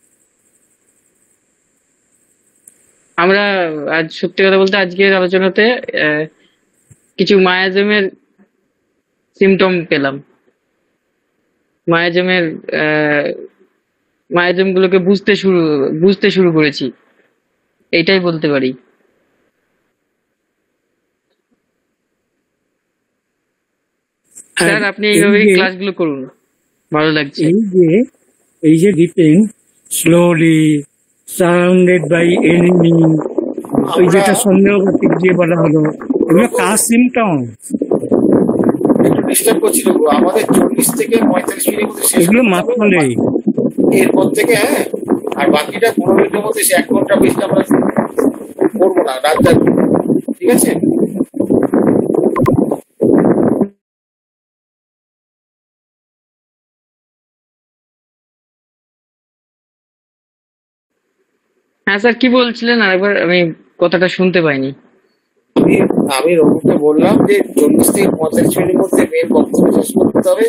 Speaker 5: আমরা আজ সত্যি কথা বলতে আজকের আলোচনাতে কিছু মায়াজমের সিমটম পেলাম, মায়াজমের মায়াজম গুলোকে বুঝতে শুরু করেছি, এইটাই বলতে পারি।
Speaker 1: আর
Speaker 5: স্যার আপনি এইভাবেই ক্লাসগুলো করুন, ভালো লাগছে।
Speaker 1: এই যে ডিপেন স্লোলি সারাউন্ডেড বাই এনিমি, ওই যেটা সন্দেহবাতিক যে বলা হলো, এগুলো কার সিমটম?
Speaker 4: একটু ডিস্টার্ব করছিল গো, আমাদের 40 থেকে 45 মিনিটের মধ্যে শেষ
Speaker 1: এগুলো
Speaker 4: করতে হবে।
Speaker 1: মাত্রলে
Speaker 4: এরপর থেকে হ্যাঁ, আর বাকিটা 15 মিনিটের মধ্যে 1 ঘন্টা বেশি আমরা করবো না, রাত জাগবো, ঠিক আছে?
Speaker 5: হ্যাঁ স্যার, কি বলছিলেন আরেকবার, আমি কথাটা শুনতে পাইনি।
Speaker 4: আমি রঘুকে বললাম যে 40 থেকে 45 মিনিটের মধ্যে মেন বক্তব্য শেষ করতে হবে,